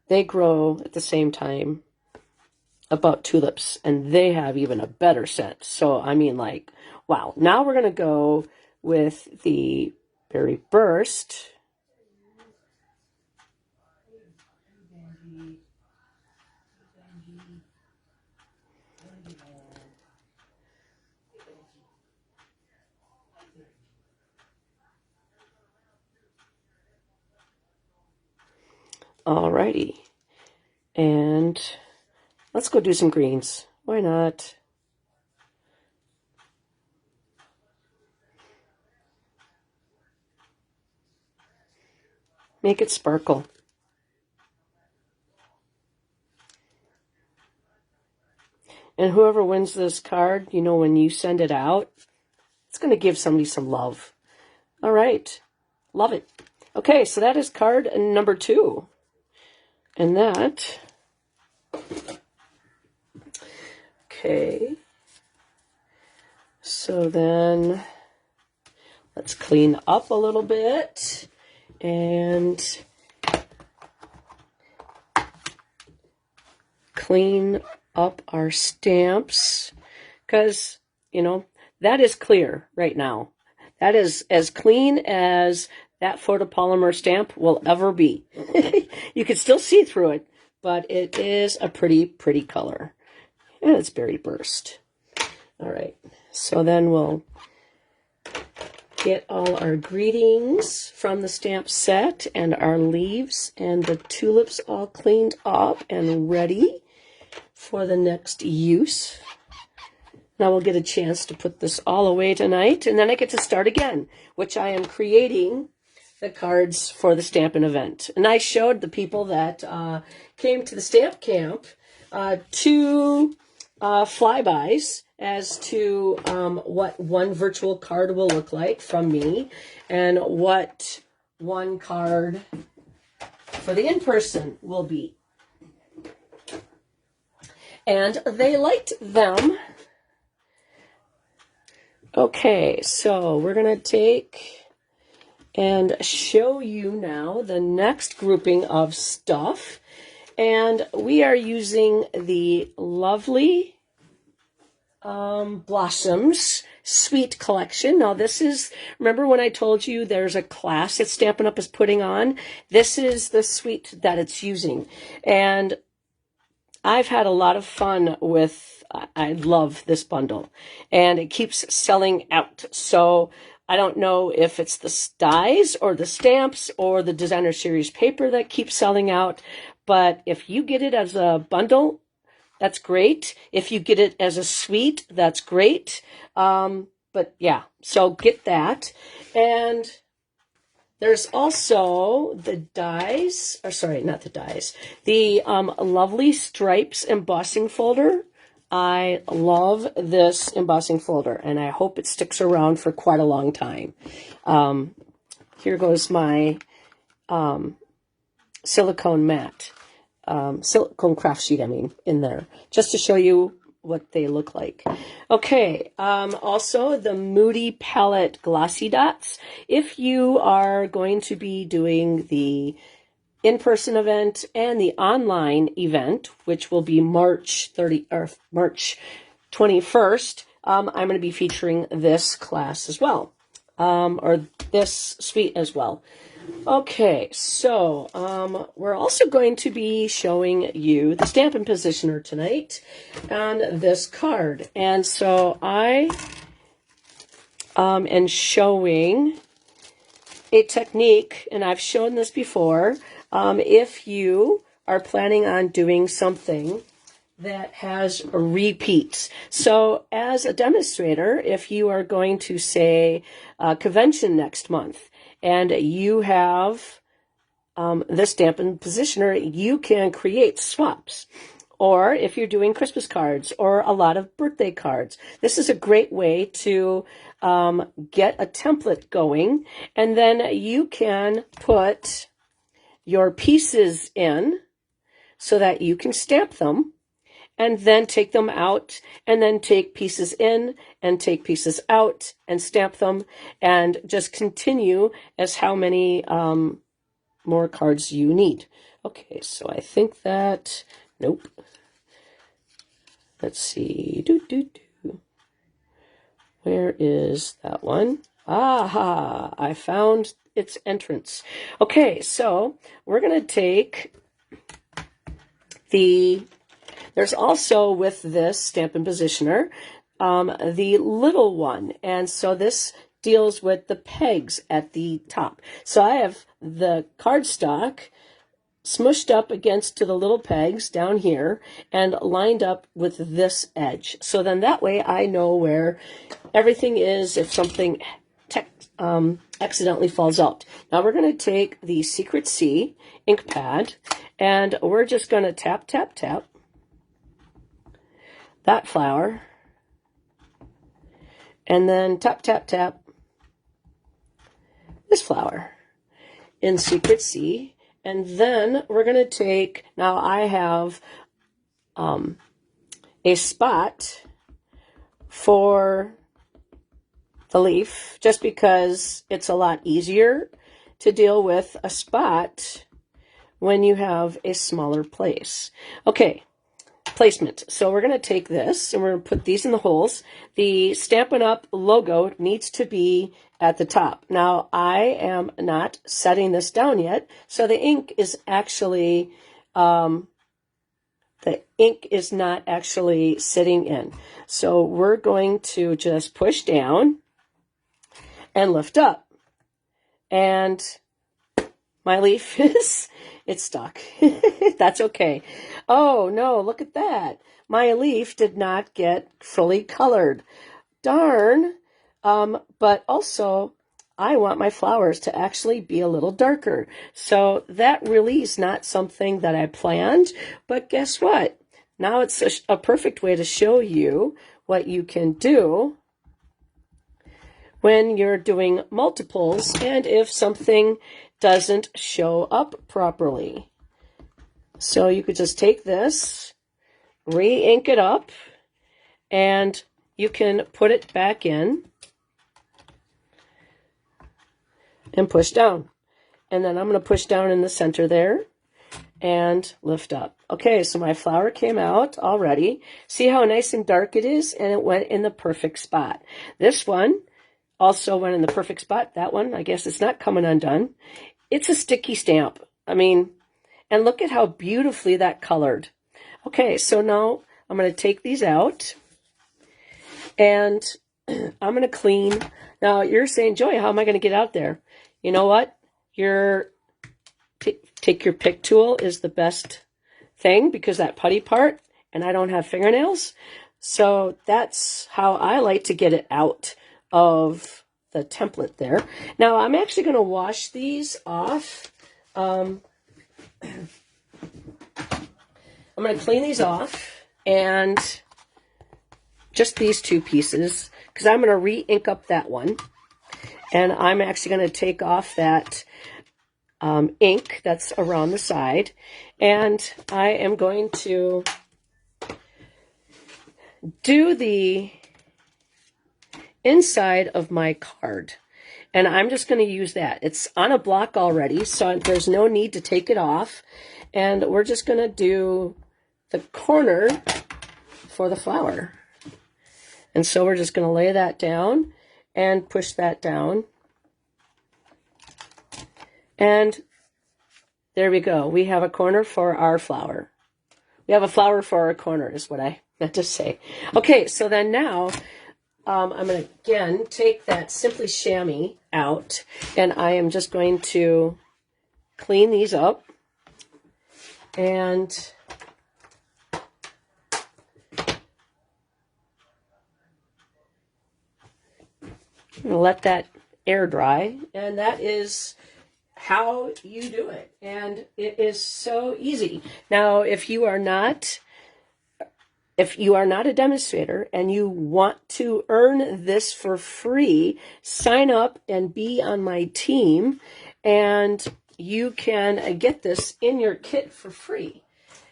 they grow at the same time about tulips, and they have even a better scent. So, I mean, like, wow. Now we're going to go with the berry burst. Alrighty. And let's go do some greens. Why not? Make it sparkle. And whoever wins this card, you know, when you send it out, it's going to give somebody some love. All right. Love it. Okay, so that is card number 2. And that... Okay. So then let's clean up a little bit and clean up our stamps, because, you know, that is clear right now. That is as clean as that photopolymer stamp will ever be. You can still see through it, but it is a pretty, pretty color. And it's Berry Burst. All right, so then we'll get all our greetings from the stamp set and our leaves and the tulips all cleaned up and ready for the next use. Now we'll get a chance to put this all away tonight, and then I get to start again, which I am creating the cards for the Stampin' event. And I showed the people that came to the Stamp Camp 2 flybys as to what one virtual card will look like from me and what one card for the in-person will be. And they liked them. Okay, so we're going to take and show you now the next grouping of stuff. And we are using the lovely Blossoms Sweet Collection. Now this is, remember when I told you there's a class that Stampin' Up! Is putting on? This is the suite that it's using. And I've had a lot of fun with, I love this bundle. And it keeps selling out. So I don't know if it's the dies or the stamps or the designer series paper that keeps selling out. But if you get it as a bundle, that's great. If you get it as a suite, that's great. But yeah, so get that. And there's also the dies, or sorry, not the dies, the lovely Stripes embossing folder. I love this embossing folder, and I hope it sticks around for quite a long time. Here goes my silicone mat. Silicone craft sheet, I mean, in there, just to show you what they look like. Okay, also the Moody Palette Glossy Dots. If you are going to be doing the in-person event and the online event, which will be March 21st, I'm going to be featuring this class as well, or this suite as well. Okay, so we're also going to be showing you the Stampin' Positioner tonight on this card. And so I am showing a technique, and I've shown this before, if you are planning on doing something that has repeats. So as a demonstrator, if you are going to, say, a convention next month, and you have the Stampin' Positioner, you can create swaps. Or if you're doing Christmas cards or a lot of birthday cards, this is a great way to get a template going. And then you can put your pieces in so that you can stamp them, and then take them out, and then take pieces in and take pieces out and stamp them, and just continue as how many more cards you need. Okay, so I think that, nope. Let's see. Where is that one? Aha, I found its entrance. Okay, so we're going to take there's also with this Stampin' Positioner, the little one. And so this deals with the pegs at the top. So I have the cardstock smushed up against to the little pegs down here and lined up with this edge. So then that way I know where everything is. If something accidentally falls out. Now we're going to take the Secret C ink pad, and we're just going to tap, tap, tap that flower, and then tap, tap, tap this flower in Secret C. And then we're going to take, now I have a spot for the leaf, just because it's a lot easier to deal with a spot when you have a smaller place. Okay, placement. So we're going to take this and we're going to put these in the holes. The Stampin' Up! Logo needs to be at the top. Now, I am not setting this down yet, so the ink is actually, the ink is not actually sitting in. So we're going to just push down and lift up. And my leaf it's stuck. That's okay. Oh no, look at that. My leaf did not get fully colored. Darn. But also, I want my flowers to actually be a little darker. So that really is not something that I planned, but guess what? Now it's a perfect way to show you what you can do when you're doing multiples and if something doesn't show up properly. So you could just take this, re-ink it up, and you can put it back in and push down. And then I'm going to push down in the center there and lift up. Okay, so my flower came out already. See how nice and dark it is? And it went in the perfect spot. This one also went in the perfect spot. That one, I guess it's not coming undone. It's a sticky stamp. I mean, and look at how beautifully that colored. Okay, so now I'm going to take these out and I'm going to clean. Now you're saying, Joy, how am I going to get out there? You know what? Take your pick tool is the best thing, because that putty part, and I don't have fingernails. So that's how I like to get it out of the template there. Now I'm actually going to wash these off. I'm going to clean these off, and just these two pieces, because I'm going to re-ink up that one. And I'm actually going to take off that ink that's around the side, and I am going to do the inside of my card, and I'm just going to use that. It's on a block already, so there's no need to take it off, and we're just going to do the corner for the flower. And so we're just going to lay that down and push that down. And there we go. We have a corner for our flower. We have a flower for our corner is what I meant to say. Okay, so then now I'm going to, again, take that Simply Chamois out, and I am just going to clean these up. And I'm going to let that air dry, and that is how you do it. And it is so easy. Now, if you are not a demonstrator and you want to earn this for free, sign up and be on my team, and you can get this in your kit for free.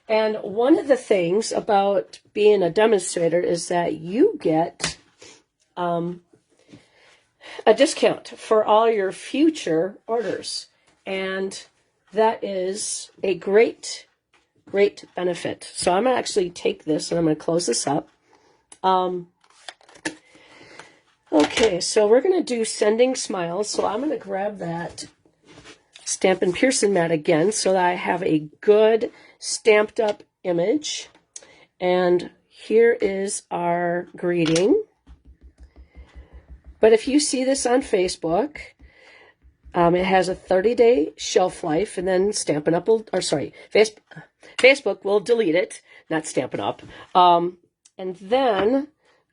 And one of the things about being a demonstrator is that you get a discount for all your future orders. And that is a great benefit. So I'm going to actually take this and I'm going to close this up. Okay, so we're going to do Sending Smiles. So I'm going to grab that Stampin' Pearson mat again so that I have a good stamped up image. And here is our greeting. But if you see this on Facebook, it has a 30-day shelf life, and then Stampin' Up! Facebook will delete it, not Stampin' Up! And then,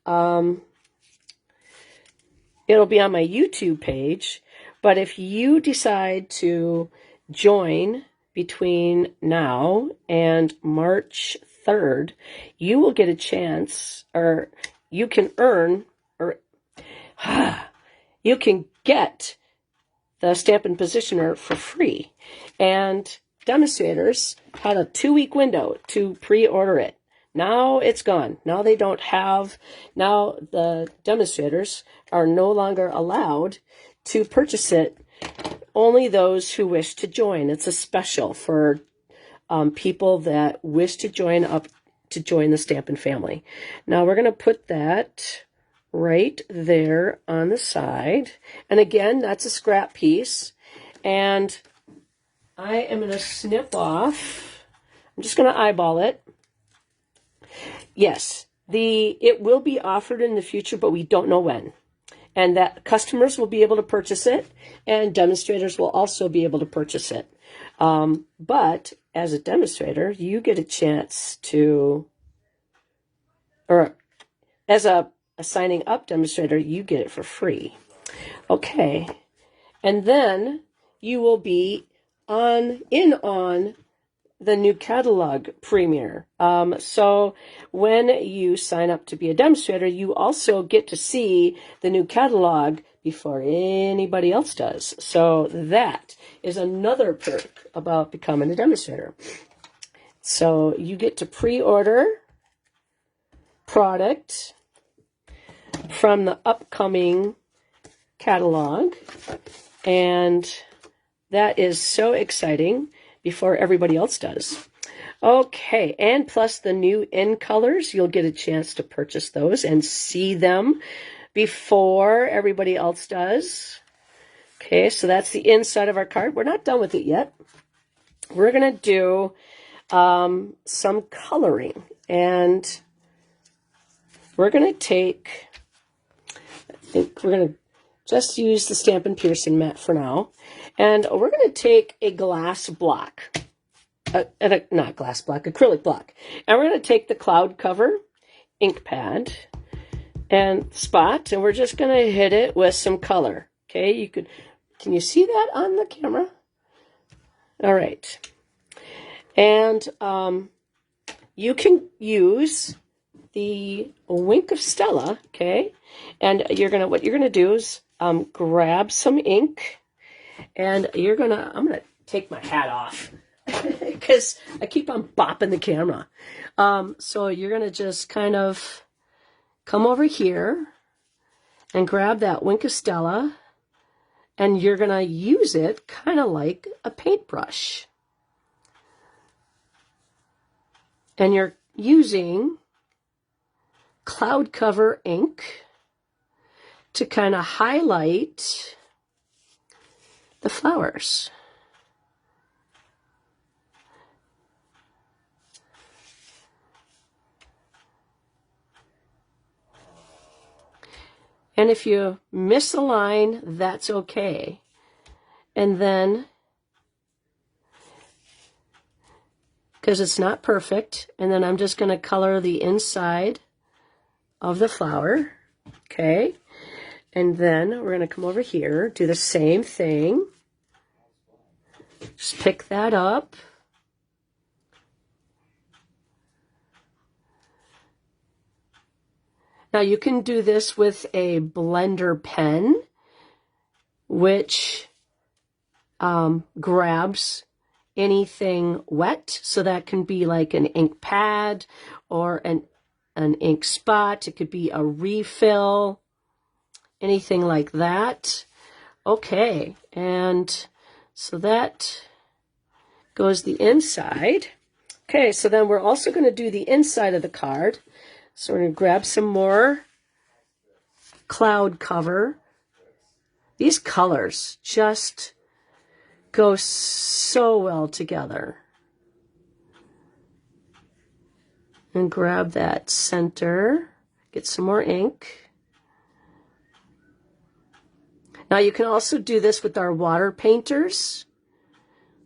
I'm going to it'll be on my YouTube page. But if you decide to join between now and March 3rd, you will get a chance, or you can earn, or you can get the Stampin' Positioner for free. And demonstrators had a 2-week window to pre-order it. Now it's gone. Now they don't have, now the demonstrators are no longer allowed to purchase it. Only those who wish to join. It's a special for people that wish to join the Stampin' family. Now we're going to put that right there on the side. And again, that's a scrap piece. And I am going to snip off. I'm just going to eyeball it. Yes, it will be offered in the future, but we don't know when. And that customers will be able to purchase it, and demonstrators will also be able to purchase it. But as a demonstrator, you get a chance to, or as a signing up demonstrator, you get it for free. Okay. And then you will be on the new catalog premiere. So when you sign up to be a demonstrator, you also get to see the new catalog before anybody else does. So that is another perk about becoming a demonstrator. So you get to pre-order product from the upcoming catalog, and that is so exciting before everybody else does. Okay, and plus the new in colors, you'll get a chance to purchase those and see them before everybody else does. Okay, so that's the inside of our card. We're not done with it yet. We're going to do some coloring, and we're going to take, we're going to just use the Stampin' Piercing mat for now. And we're going to take a glass block, not glass block, acrylic block. And we're going to take the cloud cover ink pad and spot, and we're just going to hit it with some color. Okay, can you see that on the camera? All right. And you can use the Wink of Stella, okay? And what you're going to do is grab some ink. And I'm going to take my hat off because I keep on bopping the camera. So you're going to just kind of come over here and grab that Wink of Stella, and you're going to use it kind of like a paintbrush. And you're using cloud cover ink to kind of highlight the flowers. And if you miss a line, that's okay. And then, because it's not perfect, and then I'm just going to color the inside of the flower, okay? And then we're going to come over here, do the same thing. Just pick that up. Now you can do this with a blender pen, which grabs anything wet. So that can be like an ink pad or an ink spot. It could be a refill, anything like that. Okay, and so that goes the inside. Okay, so then we're also going to do the inside of the card. So we're going to grab some more cloud cover. These colors just go so well together. And grab that center, get some more ink. Now you can also do this with our water painters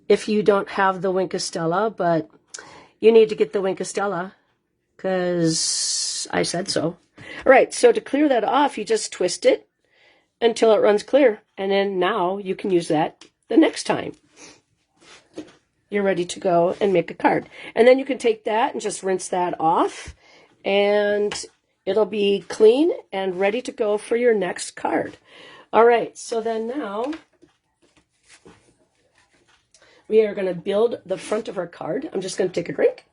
if you don't have the Wink of Stella, but you need to get the Wink of Stella because I said so. All right, so to clear that off, you just twist it until it runs clear. And then now you can use that the next time you're ready to go and make a card. And then you can take that and just rinse that off, and it'll be clean and ready to go for your next card. All right, so then now we are going to build the front of our card. I'm just going to take a drink.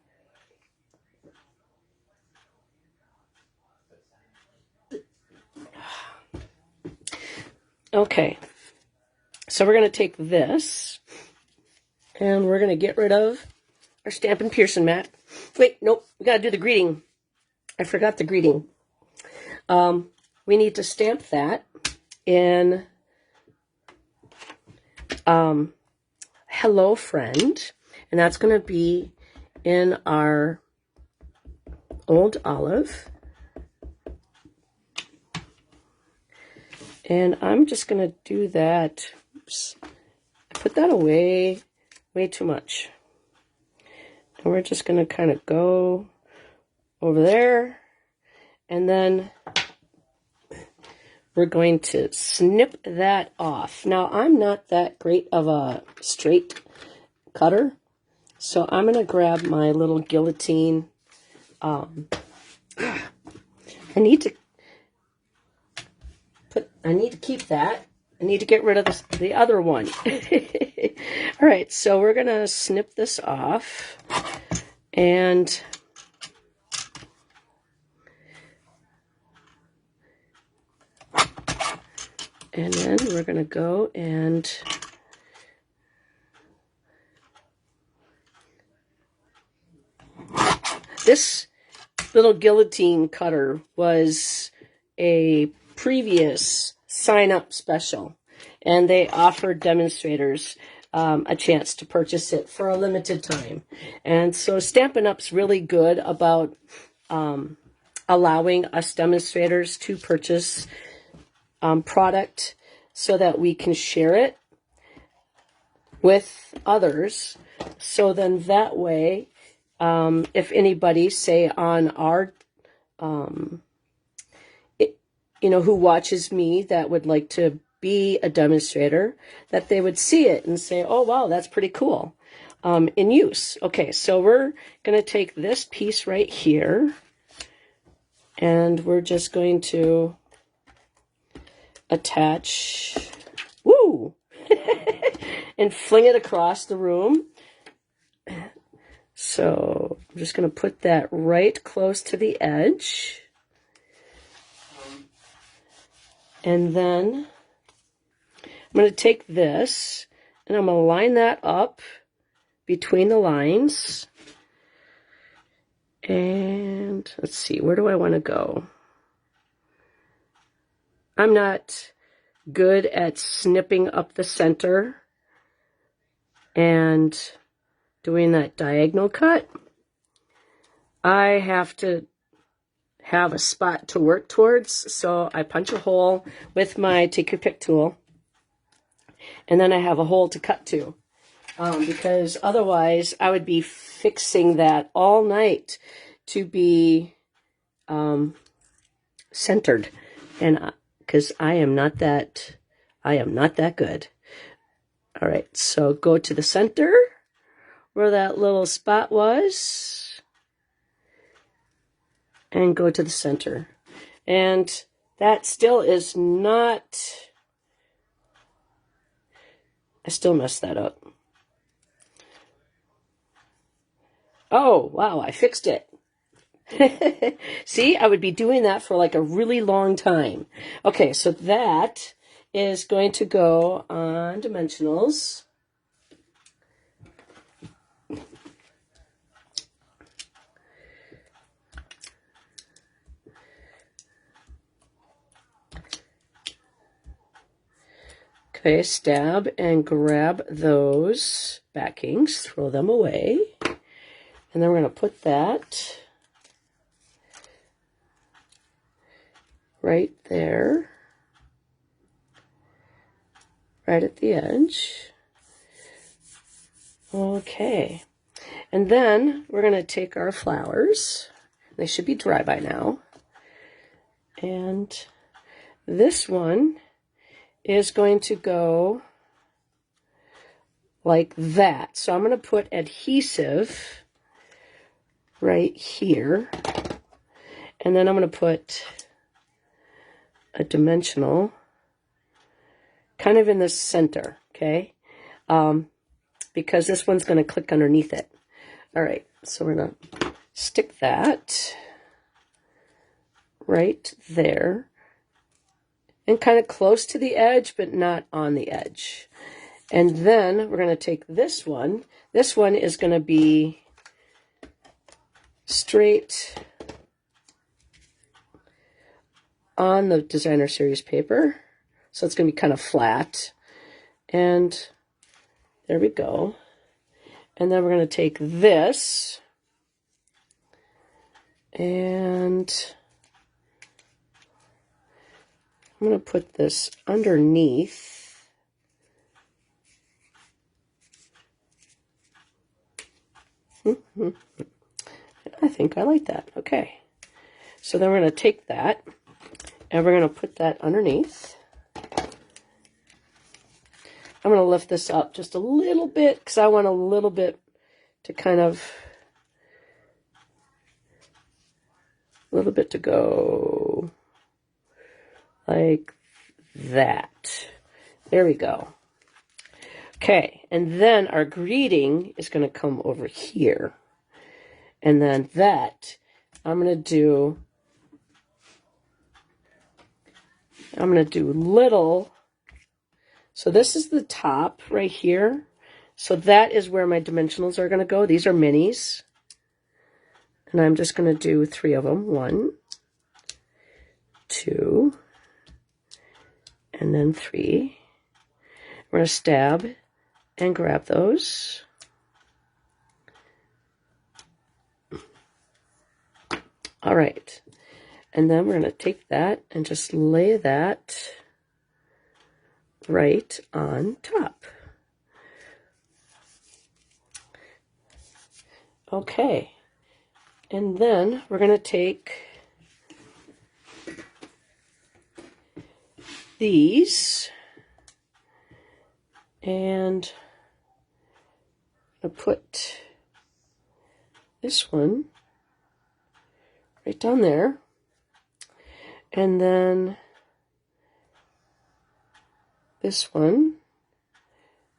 Okay, so we're going to take this, and we're going to get rid of our Stampin' Pearson mat. Wait, nope, we got to do the greeting. I forgot the greeting. We need to stamp that in Hello Friend, and that's going to be in our Old Olive. And I'm just going to do that. Oops. I put that away way too much. And we're just going to kind of go over there. And then we're going to snip that off. Now, I'm not that great of a straight cutter, so I'm going to grab my little guillotine. I need to keep that. I need to get rid of the other one. All right, so we're going to snip this off, and then we're going to go and this little guillotine cutter was a previous sign-up special, and they offered demonstrators a chance to purchase it for a limited time. And so Stampin' Up's really good about allowing us demonstrators to purchase product so that we can share it with others. So then that way, if anybody, say on our who watches me that would like to be a demonstrator, that they would see it and say, oh, wow, that's pretty cool in use. Okay, so we're going to take this piece right here, and we're just going to attach, woo, and fling it across the room. So I'm just going to put that right close to the edge. And then I'm going to take this and I'm going to line that up between the lines. And let's see, where do I want to go? I'm not good at snipping up the center and doing that diagonal cut. I have to have a spot to work towards, so I punch a hole with my take your pick tool, and then I have a hole to cut to, because otherwise I would be fixing that all night to be centered, and because I am not that good. All right, so go to the center where that little spot was, and go to the center. And that still is not, I still messed that up. Oh, wow, I fixed it. See, I would be doing that for like a really long time. Okay, so that is going to go on dimensionals. Okay, stab and grab those backings, throw them away, and then we're going to put that right there, right at the edge. Okay, and then we're going to take our flowers. They should be dry by now. And this one is going to go like that. So I'm going to put adhesive right here. And then I'm going to put a dimensional kind of in the center, okay? Because this one's going to click underneath it. All right, so we're going to stick that right there and kind of close to the edge, but not on the edge. And then we're going to take this one. This one is going to be straight on the designer series paper. So it's going to be kind of flat. And there we go. And then we're going to take this and I'm going to put this underneath. I think I like that. Okay. So then we're going to take that and we're going to put that underneath. I'm going to lift this up just a little bit because I want a little bit to kind of, go like that. There we go. Okay, and then our greeting is going to come over here. And then that, I'm going to do little. So this is the top right here. So that is where my dimensionals are going to go. These are minis. And I'm just going to do 3 of them. 1, 2, and then 3. We're going to stab and grab those. All right. And then we're going to take that and just lay that right on top. Okay. And then we're going to take these and I'm going to put this one right down there. And then this one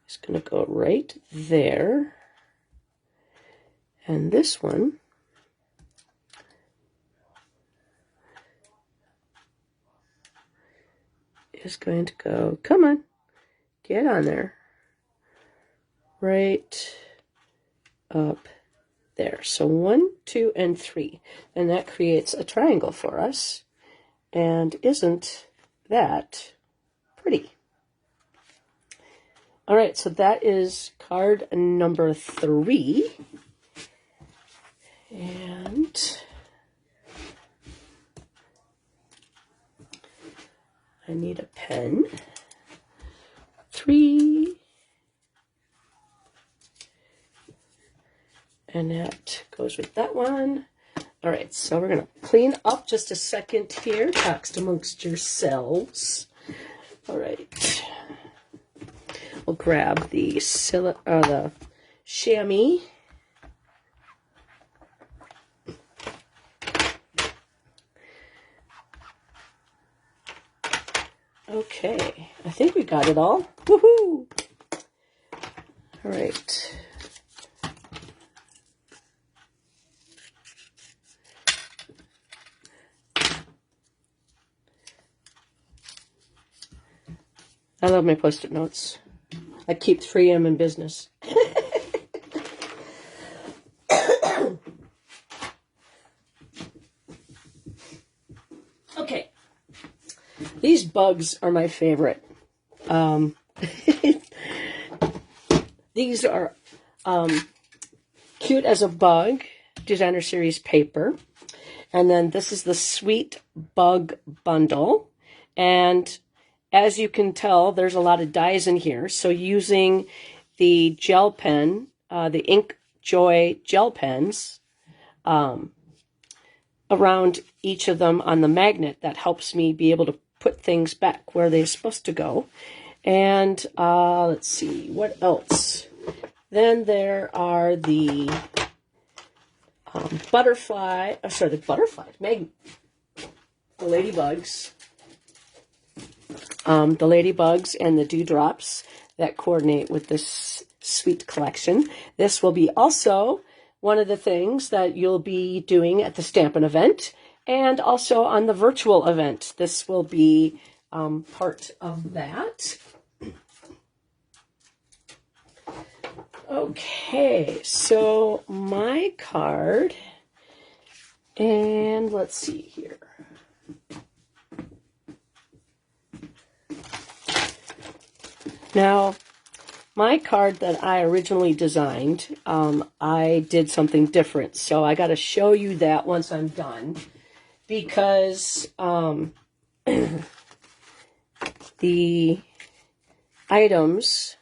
is going to go right there. And this one is going to go, come on, get on there, right up there. So 1, 2, and 3. And that creates a triangle for us. And isn't that pretty? All right, so that is card number 3. And I need a pen. 3. And that goes with that one. All right, so we're going to clean up just a second here. Talks amongst yourselves. All right. We'll grab the chamois. Okay, I think we got it all. Woohoo! All right. I love my Post-it notes. I keep 3 of them in business. Okay. These bugs are my favorite. These are cute as a bug, designer series paper. And then this is the Sweet Bug Bundle. And as you can tell, there's a lot of dies in here. So using the gel pen, the Ink Joy gel pens, around each of them on the magnet, that helps me be able to put things back where they're supposed to go. And let's see, what else? Then there are the the ladybugs. The ladybugs and the dewdrops that coordinate with this sweet collection. This will be also one of the things that you'll be doing at the Stampin' event and also on the virtual event. This will be part of that. Okay, so my card, and let's see here. Now, my card that I originally designed, I did something different. So I got to show you that once I'm done, because the items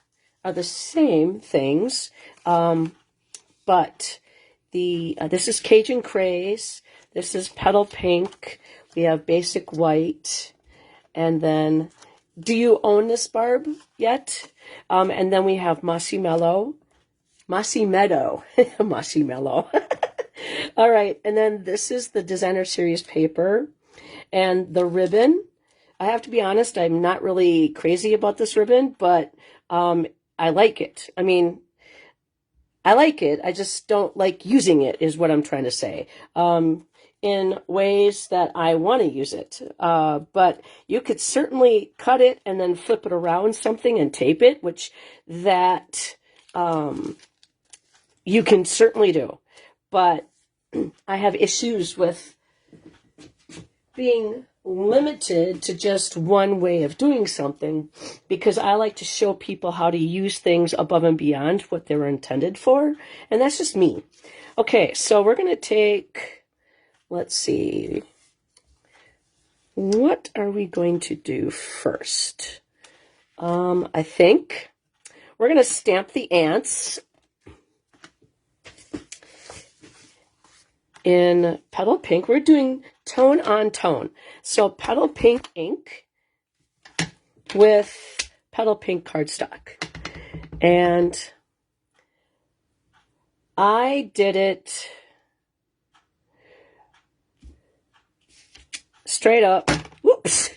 are the same things, but this is Cajun Craze, this is Petal Pink, we have Basic White, and then, do you own this, Barb, yet? And then we have Mossy Meadow. Mossy Meadow. All right, and then this is the Designer Series paper, and the ribbon. I have to be honest, I'm not really crazy about this ribbon, but I like it. I mean, I like it. I just don't like using it, is what I'm trying to say, in ways that I want to use it. But you could certainly cut it and then flip it around something and tape it, which that you can certainly do. But I have issues with being limited to just one way of doing something, because I like to show people how to use things above and beyond what they were intended for, and that's just me. Okay, so we're going to take, let's see, what are we going to do first? I think we're going to stamp the ants in Petal Pink. We're doing tone on tone. So Petal Pink ink with Petal Pink cardstock. And I did it straight up. Whoops.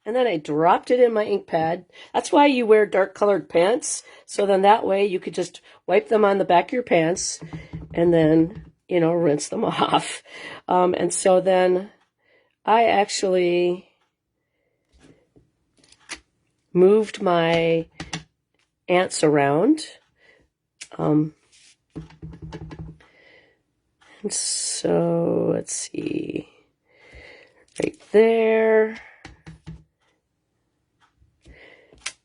And then I dropped it in my ink pad. That's why you wear dark colored pants. So then that way you could just wipe them on the back of your pants and then, you know, rinse them off. And so then I actually moved my ants around. And so let's see, right there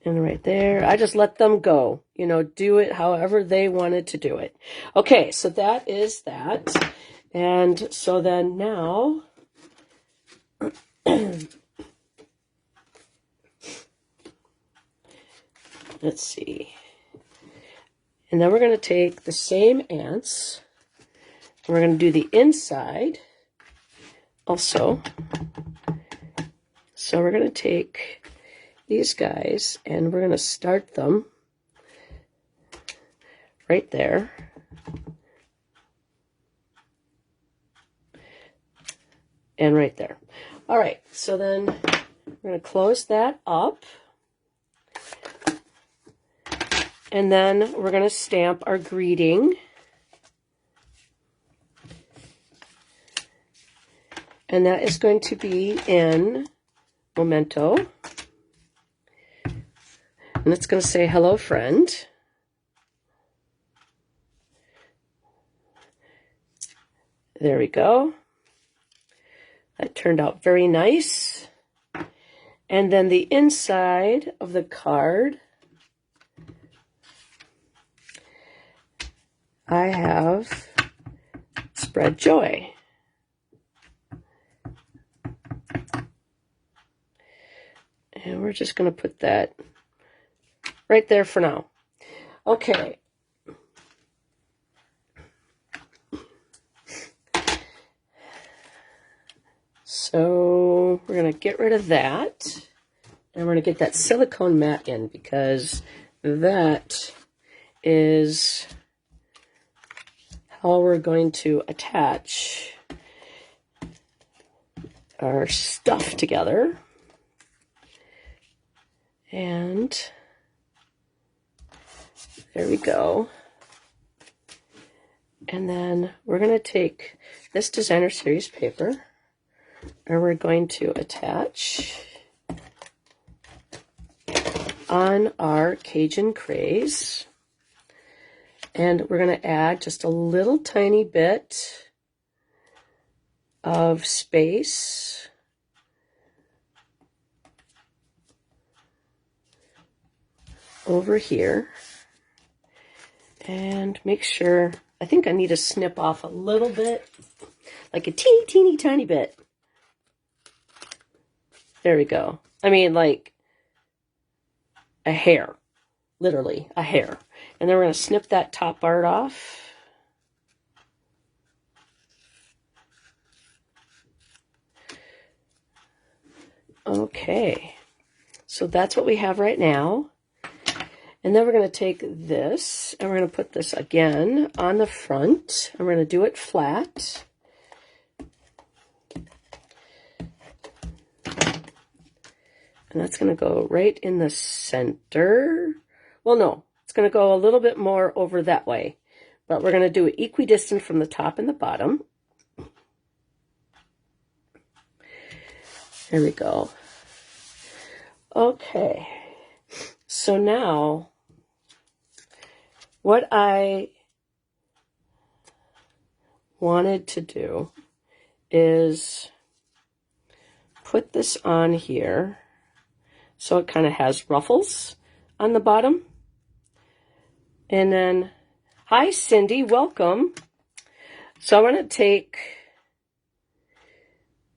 and right there. I just let them go, you know, do it however they wanted to do it. Okay, so that is that. And so then now let's see. And then we're going to take the same ants. We're going to do the inside also. So we're going to take these guys and we're going to start them right there. And right there. All right, so then we're going to close that up. And then we're going to stamp our greeting. And that is going to be in Memento. And it's going to say, hello, friend. There we go. That turned out very nice. And then the inside of the card, I have spread joy. And we're just going to put that right there for now. Okay. So we're going to get rid of that. And we're going to get that silicone mat in because that is how we're going to attach our stuff together. And there we go. And then we're going to take this Designer Series paper and we're going to attach on our Cajun Craze. And we're going to add just a little tiny bit of space over here. And make sure, I think I need to snip off a little bit, like a teeny tiny bit. There we go. I mean, like a hair, literally a hair. And then we're going to snip that top part off. Okay, so that's what we have right now. And then we're going to take this and we're going to put this again on the front. And we're going to do it flat. And that's going to go right in the center. Well, no, it's going to go a little bit more over that way. But we're going to do it equidistant from the top and the bottom. There we go. Okay. So now, what I wanted to do is put this on here so it kind of has ruffles on the bottom. And then, hi Cindy, welcome. So I'm going to take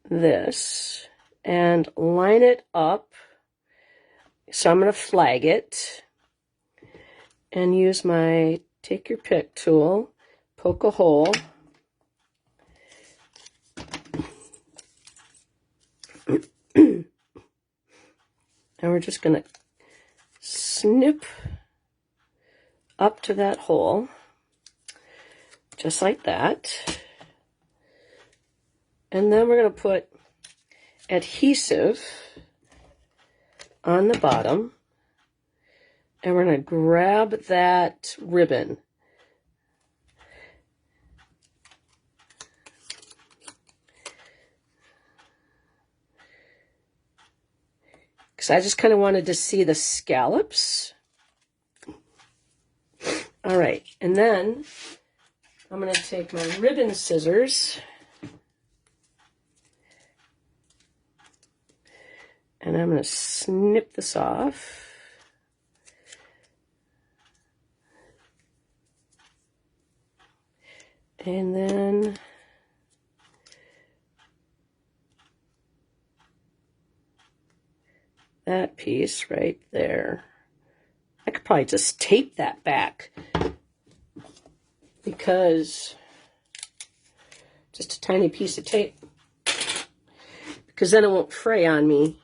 this and line it up. So I'm going to flag it and use my take your pick tool, poke a hole. And we're just going to snip up to that hole, just like that. And then we're going to put adhesive on the bottom. And we're going to grab that ribbon. Because I just kind of wanted to see the scallops. All right, and then I'm going to take my ribbon scissors and I'm going to snip this off. And then that piece right there. I could probably just tape that back because just a tiny piece of tape, because then it won't fray on me.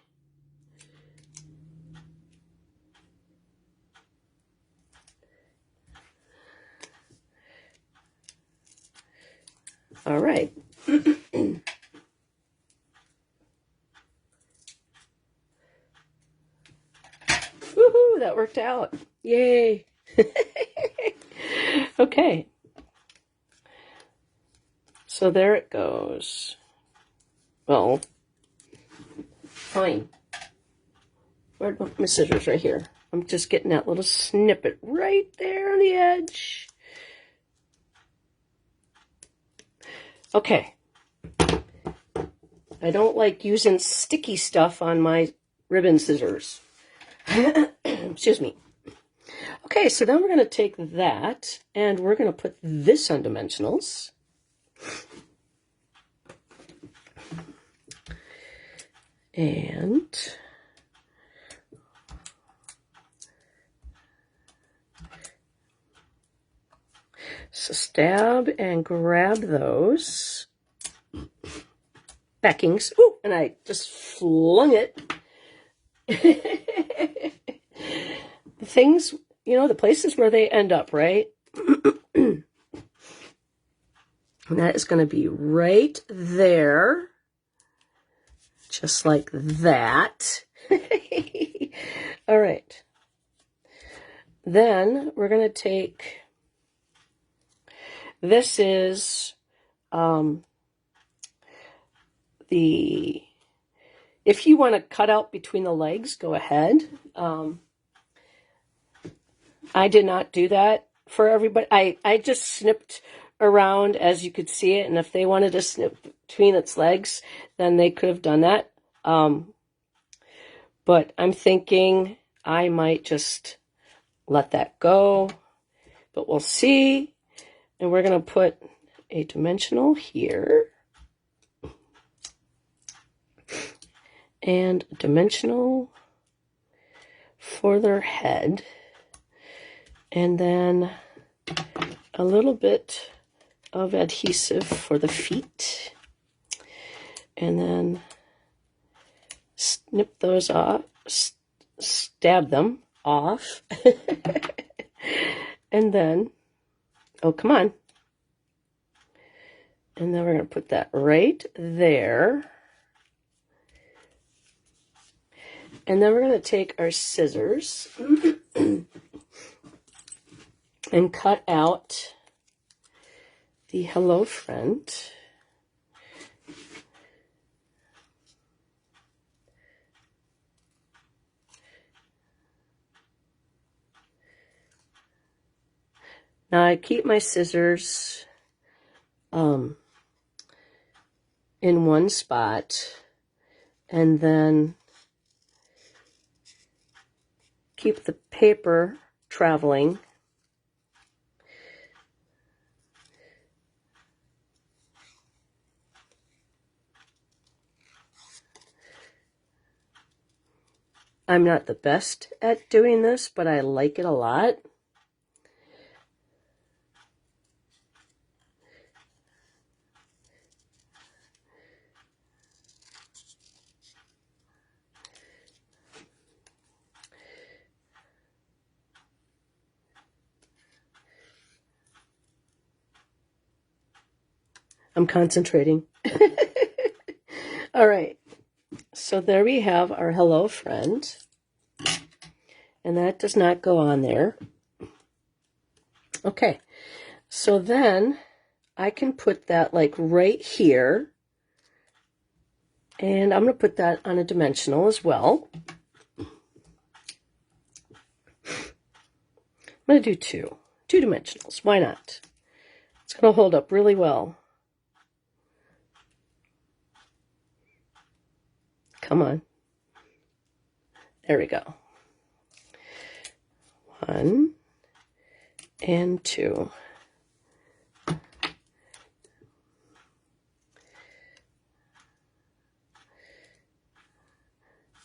All right. Woohoo, that worked out. Yay. Okay. So there it goes. Well, fine. Where'd my scissors? Right here. I'm just getting that little snippet right there on the edge. Okay. I don't like using sticky stuff on my ribbon scissors. Excuse me. Okay, so then we're going to take that and we're going to put this on dimensionals. And so stab and grab those. backings. Ooh, and I just flung it. The things, you know, the places where they end up, right? And that is going to be right there. Just like that. All right. Then we're going to take, this is if you want to cut out between the legs, go ahead. I did not do that for everybody. I just snipped around as you could see it, and if they wanted to snip between its legs, then they could have done that. But I'm thinking I might just let that go, but we'll see. And we're going to put a dimensional here and a dimensional for their head, and then a little bit of adhesive for the feet, and then snip those off, stab them off, and then, oh, come on. And then we're going to put that right there. And then we're going to take our scissors and cut out the hello friend. Now I keep my scissors in one spot, and then keep the paper traveling. I'm not the best at doing this, but I like it a lot. I'm concentrating. All right. So there we have our hello friend. And that does not go on there. Okay. So then I can put that like right here. And I'm going to put that on a dimensional as well. I'm going to do two dimensionals. Why not? It's going to hold up really well. Come on. There we go. 1 and 2.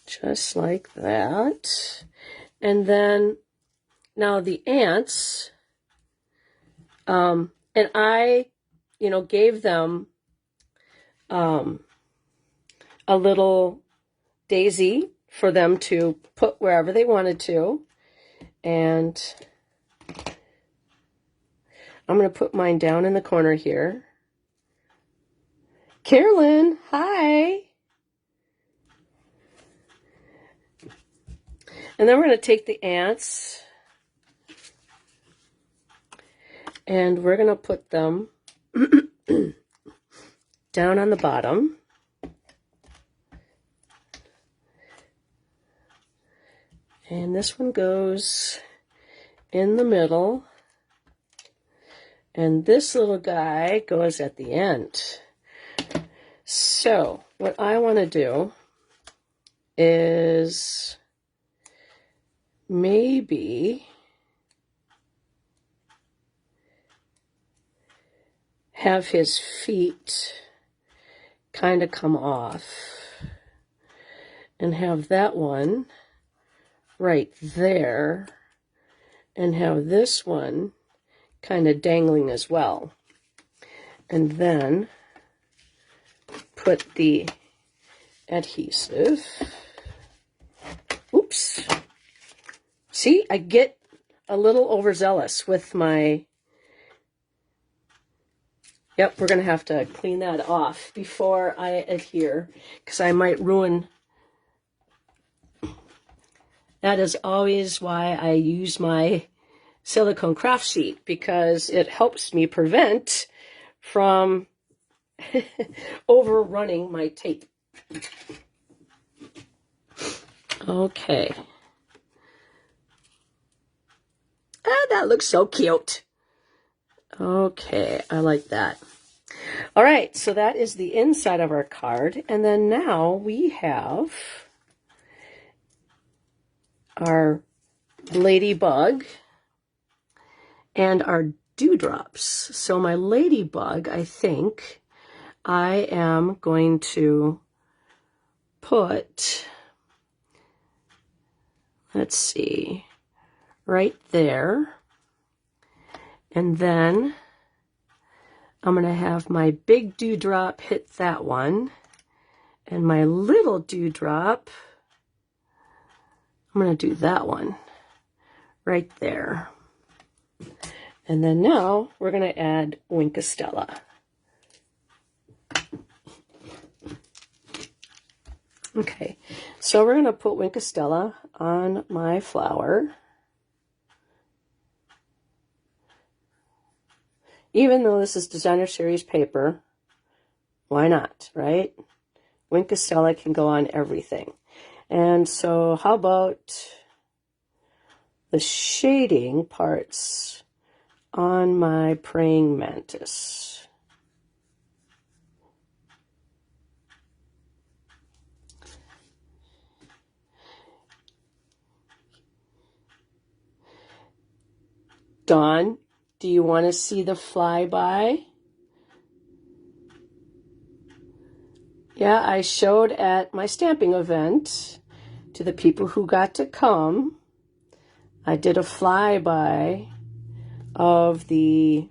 Just like that. And then now the ants, and I, gave them a little daisy for them to put wherever they wanted to. And I'm going to put mine down in the corner here. Carolyn, hi. And then we're going to take the ants and we're going to put them down on the bottom. And this one goes in the middle. And this little guy goes at the end. So what I want to do is maybe have his feet kind of come off and have that one right there and have this one kind of dangling as well. And then put the adhesive. Oops. See, I get a little overzealous with my... Yep, we're going to have to clean that off before I adhere, because I might ruin... That is always why I use my silicone craft sheet, because it helps me prevent from overrunning my tape. Okay. Ah, that looks so cute. Okay, I like that. All right, so that is the inside of our card. And then now we have our ladybug and our dewdrops. So my ladybug, I think I am going to put, let's see, right there. And then I'm going to have my big dewdrop hit that one. And my little dewdrop, I'm going to do that one right there. And then now we're going to add Wink Stella. Okay, so we're going to put Wink Stella on my flower. Even though this is Designer Series paper, why not, right? Wink Stella can go on everything. And so how about the shading parts on my praying mantis? Dawn, do you want to see the flyby? Yeah, I showed at my stamping event to the people who got to come. I did a flyby of the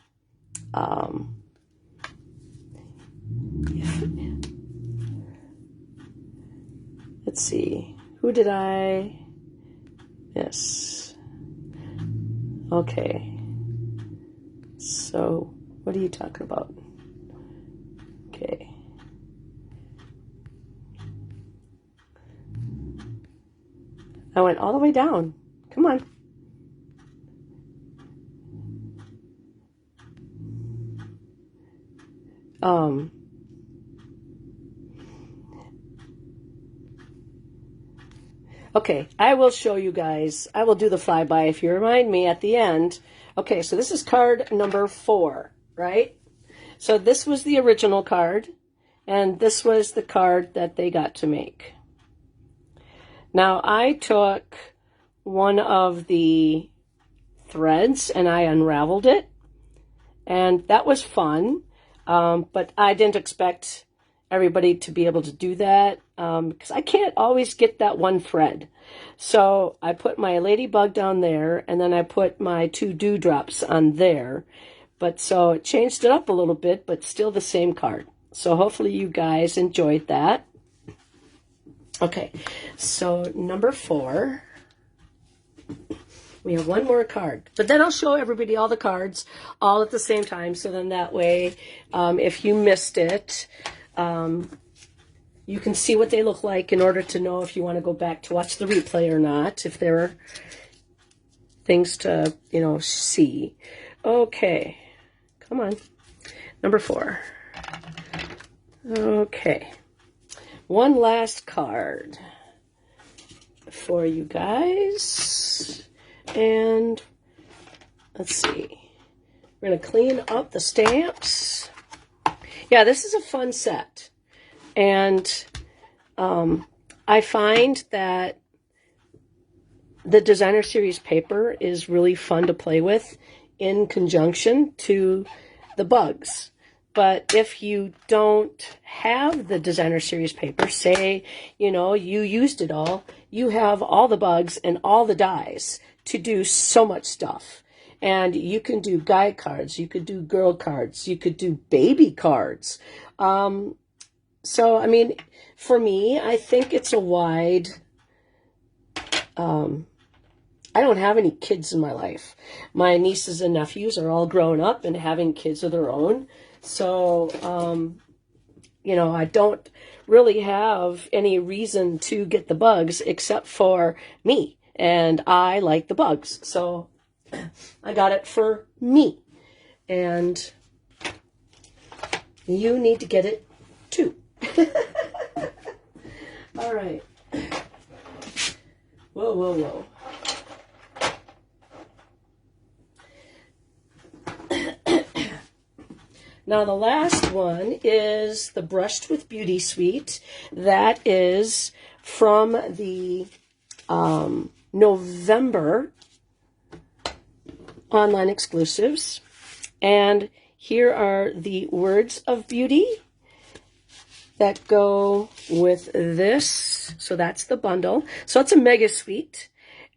let's see, who did I miss? Okay, so what are you talking about? Okay. I went all the way down. Come on. Okay, I will show you guys. I will do the flyby if you remind me at the end. Okay, so this is card number 4, right? So this was the original card, and this was the card that they got to make. Now, I took one of the threads and I unraveled it, and that was fun, but I didn't expect everybody to be able to do that, because I can't always get that one thread. So I put my ladybug down there, and then I put my 2 dewdrops on there. But so it changed it up a little bit, but still the same card. So hopefully you guys enjoyed that. Okay, so number 4. We have one more card, but then I'll show everybody all the cards all at the same time. So then that way, if you missed it, you can see what they look like in order to know if you want to go back to watch the replay or not, if there are things to, see. Okay, come on. Number 4. Okay, one last card for you guys. And let's see, we're going to clean up the stamps. Yeah, this is a fun set. And I find that the Designer Series paper is really fun to play with in conjunction to the bugs. But if you don't have the Designer Series paper, say, you used it all, you have all the bugs and all the dies to do so much stuff. And you can do guy cards, you could do girl cards, you could do baby cards. So, I mean, for me, I think it's a wide, I don't have any kids in my life. My nieces and nephews are all grown up and having kids of their own. So, you know, I don't really have any reason to get the bugs except for me. And I like the bugs. So I got it for me. And you need to get it too. All right. Whoa, whoa, whoa. Now the last one is the Brushed with Beauty Suite. That is from the November online exclusives. And here are the Words of Beauty that go with this. So that's the bundle. So it's a mega suite.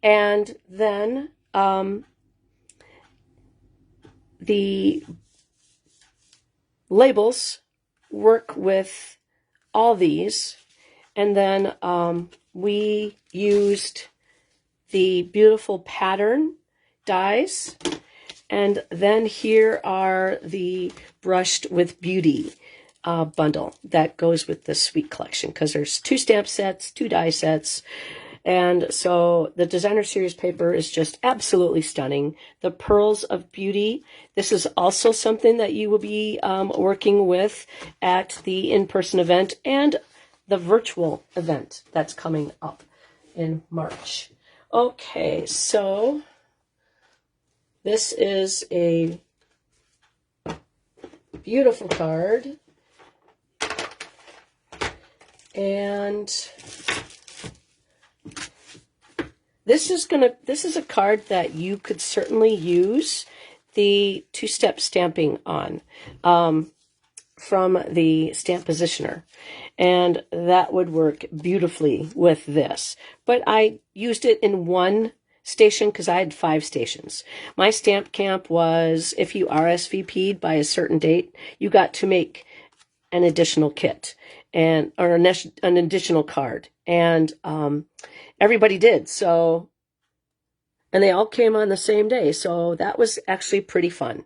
And then the labels work with all these. And then we used the beautiful pattern dies. And then here are the Brushed with Beauty bundle that goes with the Suite collection, because there's 2 stamp sets, 2 die sets. And so the designer series paper is just absolutely stunning. The Pearls of Beauty. This is also something that you will be working with at the in-person event and the virtual event that's coming up in March. Okay, so this is a beautiful card. And this is a card that you could certainly use the 2-step stamping on from the stamp positioner. And that would work beautifully with this. But I used it in one station because I had 5 stations. My stamp camp was, if you RSVP'd by a certain date, you got to make an additional kit or an additional card. And everybody did. So, and they all came on the same day. So that was actually pretty fun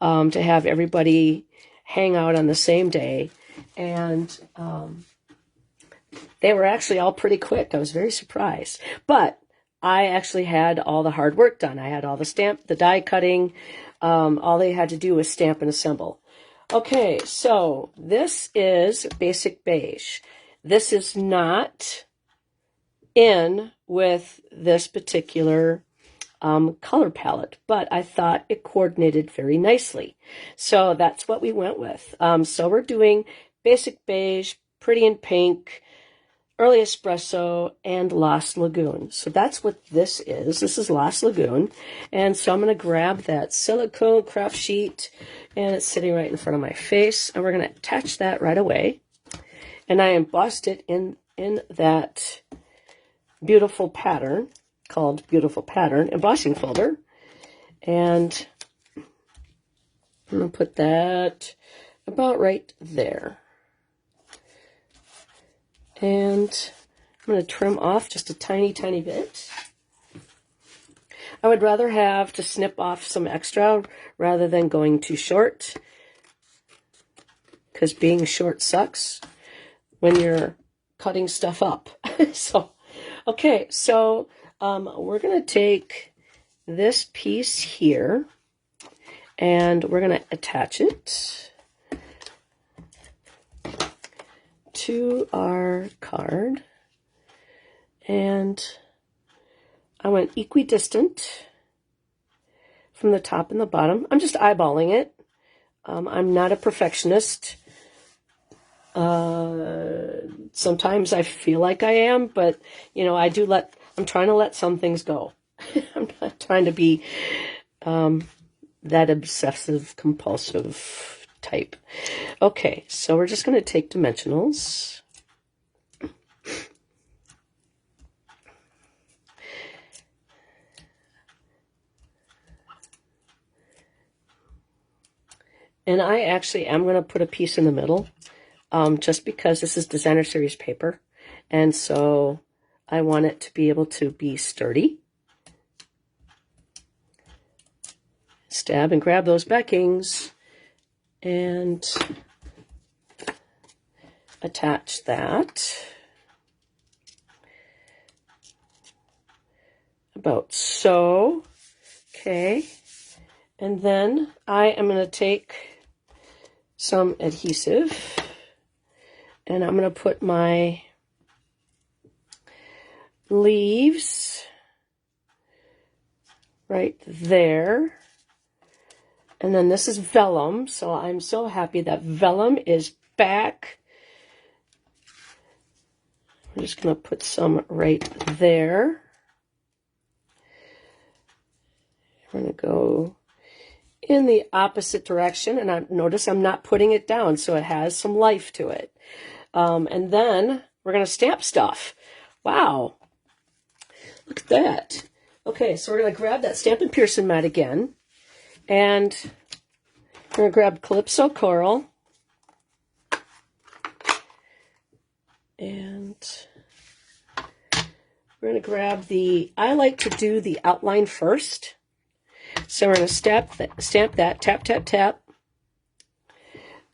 to have everybody hang out on the same day. And they were actually all pretty quick. I was very surprised. But I actually had all the hard work done. I had all the die cutting. All they had to do was stamp and assemble. Okay, so this is Basic Beige. This is not in with this particular color palette, but I thought it coordinated very nicely. So that's what we went with. So we're doing Basic Beige, Pretty in Pink, Early Espresso, and Lost Lagoon. So that's what this is. This is Lost Lagoon. And so I'm going to grab that silicone craft sheet, and it's sitting right in front of my face. And we're going to attach that right away. And I embossed it in that beautiful pattern called Beautiful Pattern embossing folder. And I'm going to put that right there. And I'm going to trim off just a tiny, tiny bit. I would rather have to snip off some extra rather than going too short, because being short sucks when you're cutting stuff up. So, okay, so we're going to take this piece here and we're going to attach it to our card, and I went equidistant from the top and the bottom. I'm just eyeballing it. I'm not a perfectionist. Sometimes I feel like I am, but you know, I'm trying to let some things go. I'm not trying to be that obsessive compulsive type. Okay, so we're just going to take dimensionals. And I actually am going to put a piece in the middle just because this is designer series paper. And so I want it to be able to be sturdy. Stab and grab those backings and attach that about so. Okay, and then I am going to take some adhesive and I'm going to put my leaves right there. And then this is vellum, so I'm so happy that vellum is back. I'm just going to put some right there. We're going to go in the opposite direction, and notice I'm not putting it down, so it has some life to it. And then we're going to stamp stuff. Wow, look at that. Okay, so we're going to grab that Stampin' Pearson mat again, and we're going to grab Calypso Coral, and we're going to grab I like to do the outline first. So we're going to stamp that, tap, tap, tap.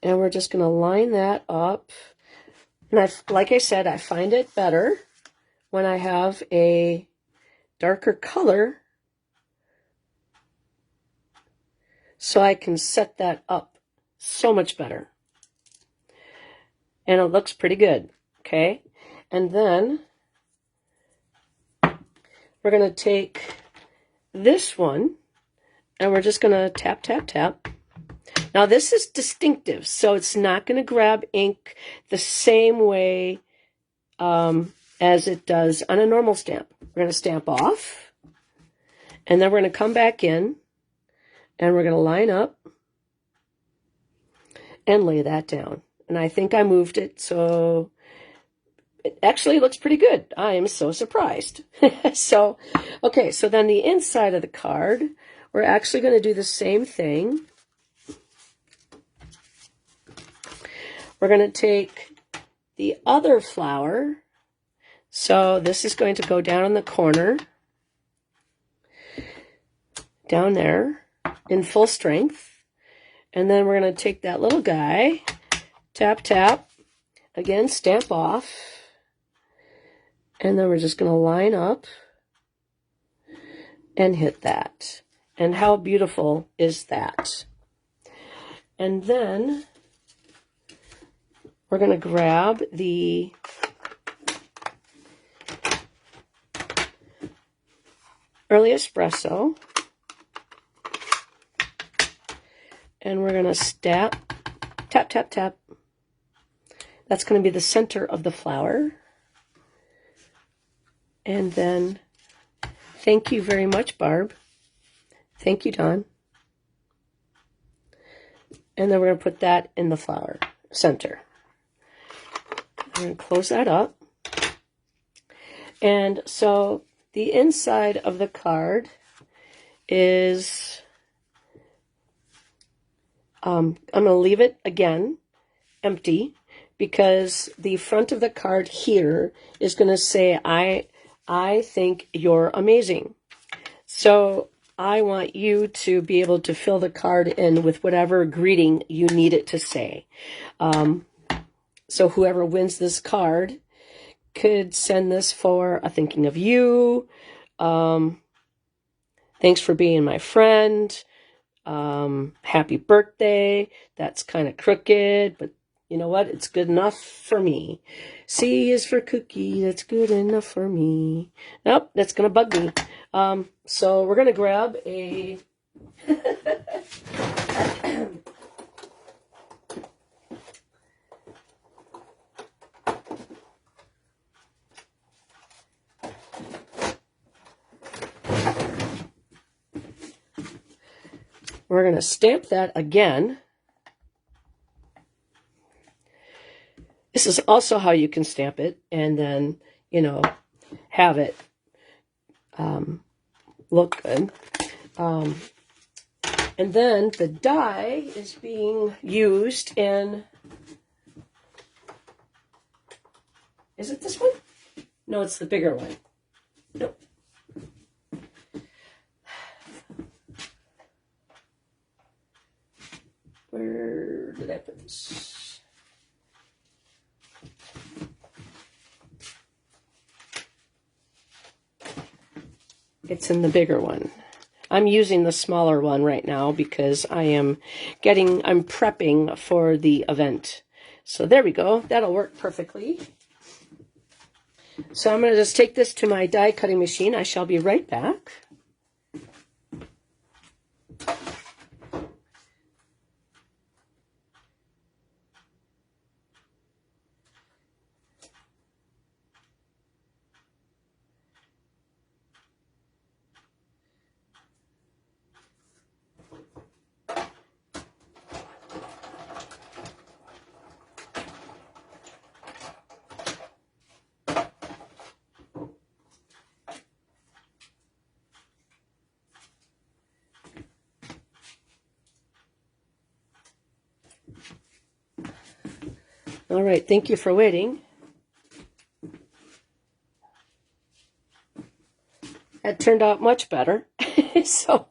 And we're just going to line that up. And like I said, I find it better when I have a darker color, so I can set that up so much better. And it looks pretty good, okay? And then we're going to take this one, and we're just going to tap, tap, tap. Now this is distinctive, so it's not going to grab ink the same way as it does on a normal stamp. We're going to stamp off, and then we're going to come back in, and we're going to line up and lay that down. And I think I moved it, so it actually looks pretty good. I am so surprised. So, okay, so then the inside of the card, we're actually going to do the same thing. We're going to take the other flower. So this is going to go down in the corner, down there in full strength. And then we're going to take that little guy, tap, tap, again, stamp off. And then we're just going to line up and hit that. And how beautiful is that? And then we're going to grab the Early Espresso, and we're going to tap, tap, tap. That's going to be the center of the flower. And then, thank you very much, Barb. Thank you, Don. And then we're going to put that in the flower center. I'm going to close that up. And so the inside of the card is, I'm going to leave it again empty, because the front of the card here is going to say, I think you're amazing. So I want you to be able to fill the card in with whatever greeting you need it to say. So whoever wins this card could send this for a thinking of you. Thanks for being my friend. Happy birthday. That's kind of crooked, but you know what? It's good enough for me. C is for cookie. That's good enough for me. Nope, that's going to bug me. So we're going to grab a... We're going to stamp that again. This is also how you can stamp it and then, you know, have it look good. And then the die is being used in Is it this one? No, it's the bigger one. Nope. Where did I put this? It's in the bigger one. I'm using the smaller one right now because I'm prepping for the event. So there we go. That'll work perfectly. So I'm going to just take this to my die cutting machine. I shall be right back. All right, thank you for waiting. That turned out much better. So,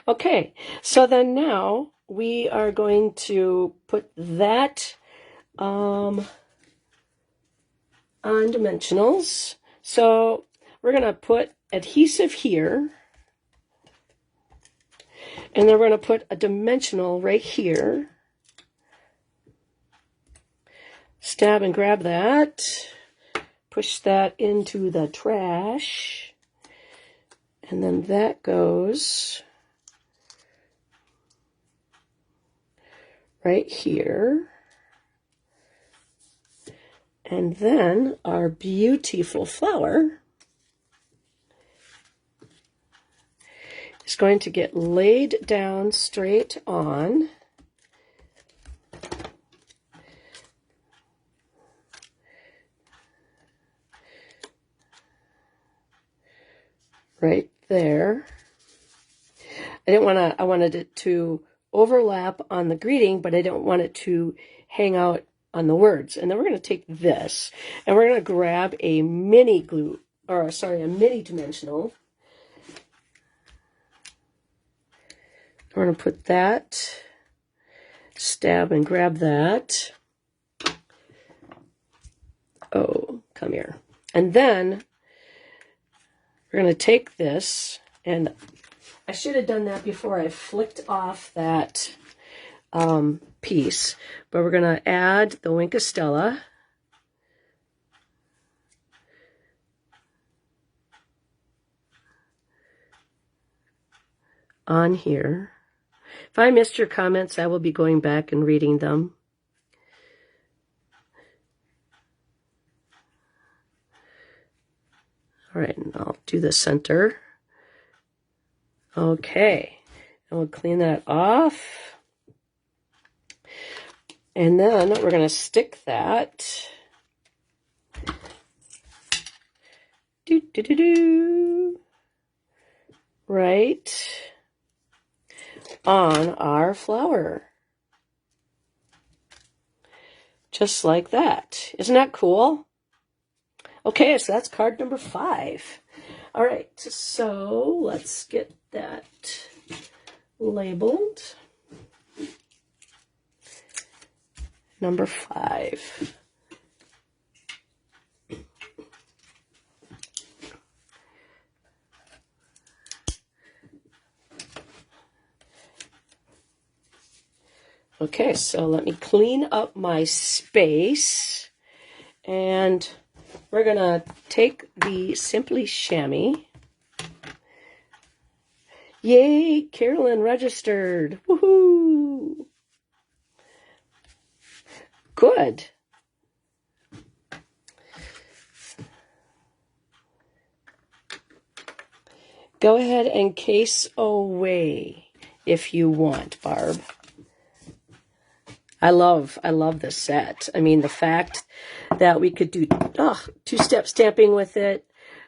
okay. So then now we are going to put that on dimensionals. So we're going to put adhesive here. And then we're going to put a dimensional right here. Stab and grab that. Push that into the trash. And then that goes right here. And then our beautiful flower is going to get laid down straight on. Right there. I wanted it to overlap on the greeting, but I don't want it to hang out on the words. And then we're going to take this and we're going to grab a mini dimensional. We're going to put that, stab and grab that. Oh, come here. And then we're going to take this, and I should have done that before I flicked off that piece, but we're going to add the Wink of Stella. On here. If I missed your comments, I will be going back and reading them. All right, and I'll do the center. Okay, and we'll clean that off. And then we're going to stick that right on our flower. Just like that. Isn't that cool? Okay, so that's card number 5. All right, so let's get that labeled. Number 5. Okay, so let me clean up my space, and we're going to take the Simply Chamois. Yay, Carolyn registered. Woohoo! Good. Go ahead and case away if you want, Barb. I love this set. I mean, the fact that we could do two-step stamping with it.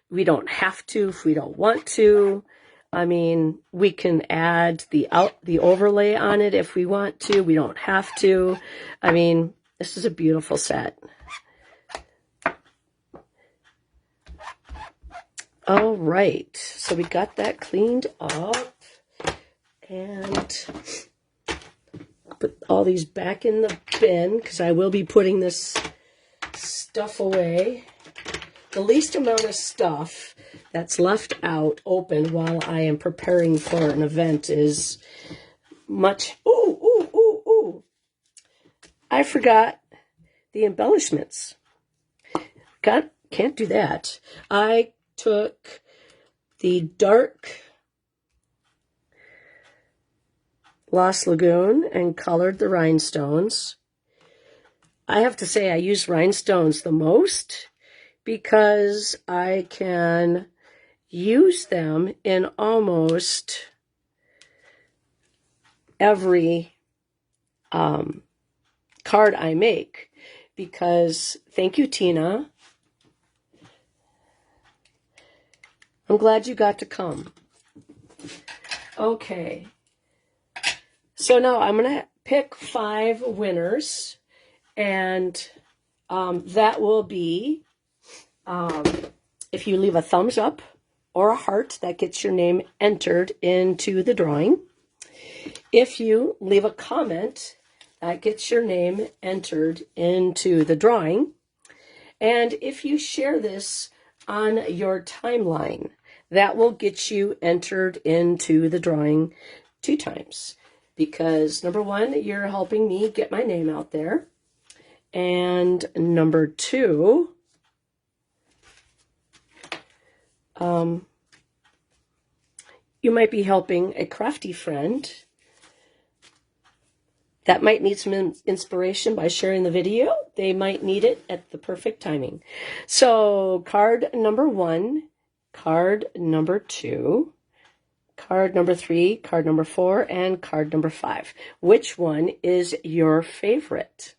We don't have to if we don't want to. I mean, we can add the overlay on it if we want to. We don't have to. I mean, this is a beautiful set. All right, so we got that cleaned up, and put all these back in the bin because I will be putting this stuff away. The least amount of stuff that's left out open while I am preparing for an event is much. Ooh. I forgot the embellishments. Can't do that. I took the dark Lost Lagoon and colored the rhinestones. I have to say I use rhinestones the most because I can use them in almost every card I make. Because, thank you, Tina. I'm glad you got to come. Okay. So now I'm going to pick 5 winners, and that will be, if you leave a thumbs up or a heart, that gets your name entered into the drawing. If you leave a comment, that gets your name entered into the drawing. And if you share this on your timeline, that will get you entered into the drawing 2 times. Because number 1, you're helping me get my name out there. And number 2, you might be helping a crafty friend that might need some inspiration by sharing the video. They might need it at the perfect timing. So card number 1, card number 2, card number 3, card number 4, and card number 5. Which one is your favorite?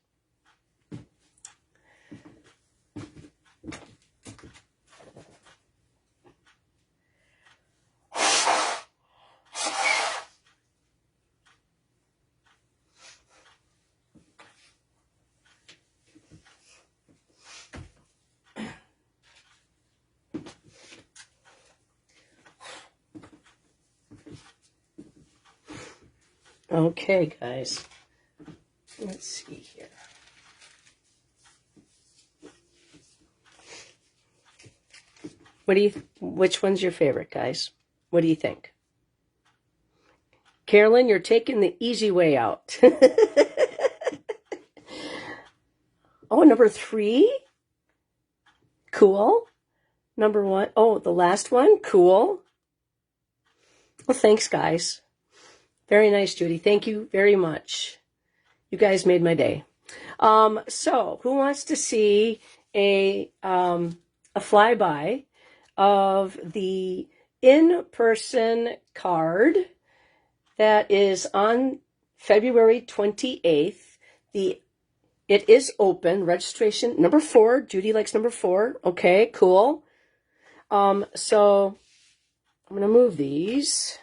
Okay, guys. Let's see here. Which one's your favorite, guys? What do you think? Carolyn, you're taking the easy way out. Oh, number 3? Cool. Number 1. Oh, the last one? Cool. Well, thanks, guys. Very nice, Judy. Thank you very much. You guys made my day. So, who wants to see a flyby of the in-person card that is on February 28th? It is open. Registration number 4. Judy likes number 4. Okay, cool. So I'm going to move these.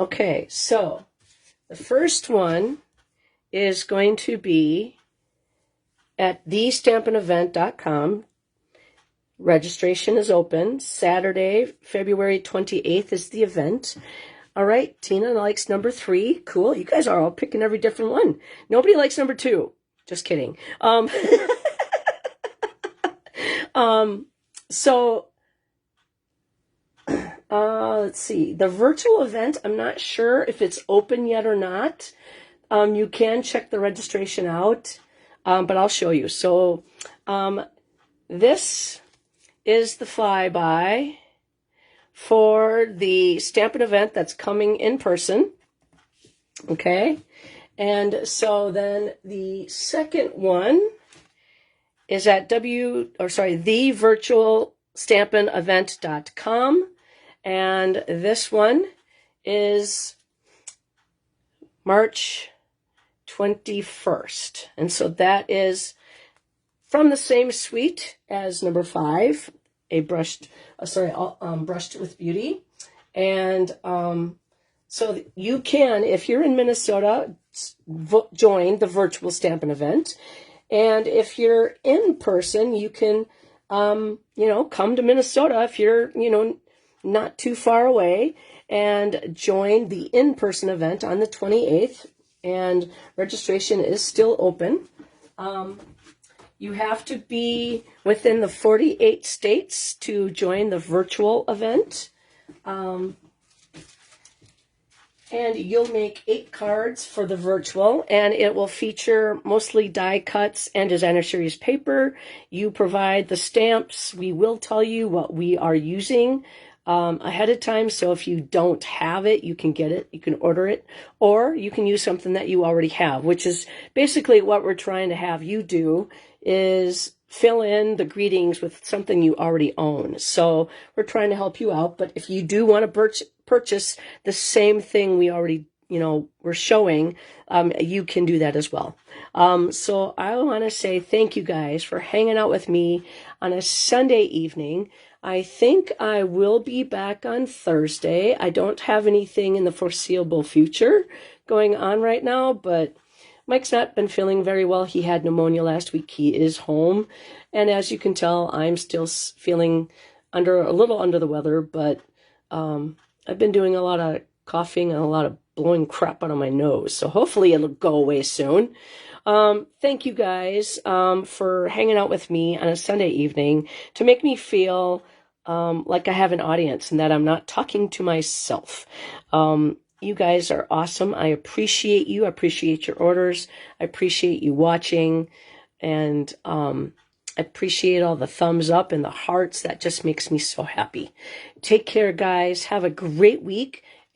Okay, so the first one is going to be at thestampinevent.com. Registration is open. Saturday, February 28th is the event. All right, Tina likes number 3. Cool. You guys are all picking every different one. Nobody likes number 2. Just kidding. So let's see. The virtual event, I'm not sure if it's open yet or not. You can check the registration out, but I'll show you. So this is the flyby for the Stampin' event that's coming in person. Okay. And so then the second one is at thevirtualstampinevent.com. And this one is March 21st. And so that is from the same suite as number 5, Brushed with Beauty. And so you can, if you're in Minnesota, join the virtual Stampin' event. And if you're in person, you can, come to Minnesota if you're, not too far away and join the in-person event on the 28th. And registration is still open. You have to be within the 48 states to join the virtual event. And you'll make 8 cards for the virtual, and it will feature mostly die cuts and designer series paper. You provide the stamps. We will tell you what we are using ahead of time, so if you don't have it, you can get it, you can order it, or you can use something that you already have, which is basically what we're trying to have you do, is fill in the greetings with something you already own. So we're trying to help you out, but if you do want to purchase the same thing we already, we're showing, you can do that as well. So I want to say thank you guys for hanging out with me on a Sunday evening. I think I will be back on Thursday. I don't have anything in the foreseeable future going on right now, but Mike's not been feeling very well. He had pneumonia last week. He is home. And as you can tell, I'm still feeling a little under the weather, but I've been doing a lot of coughing and a lot of blowing crap out of my nose. So hopefully it'll go away soon. Thank you guys for hanging out with me on a Sunday evening to make me feel like I have an audience and that I'm not talking to myself. You guys are awesome. I appreciate you. I appreciate your orders. I appreciate you watching. And I appreciate all the thumbs up and the hearts. That just makes me so happy. Take care, guys. Have a great week.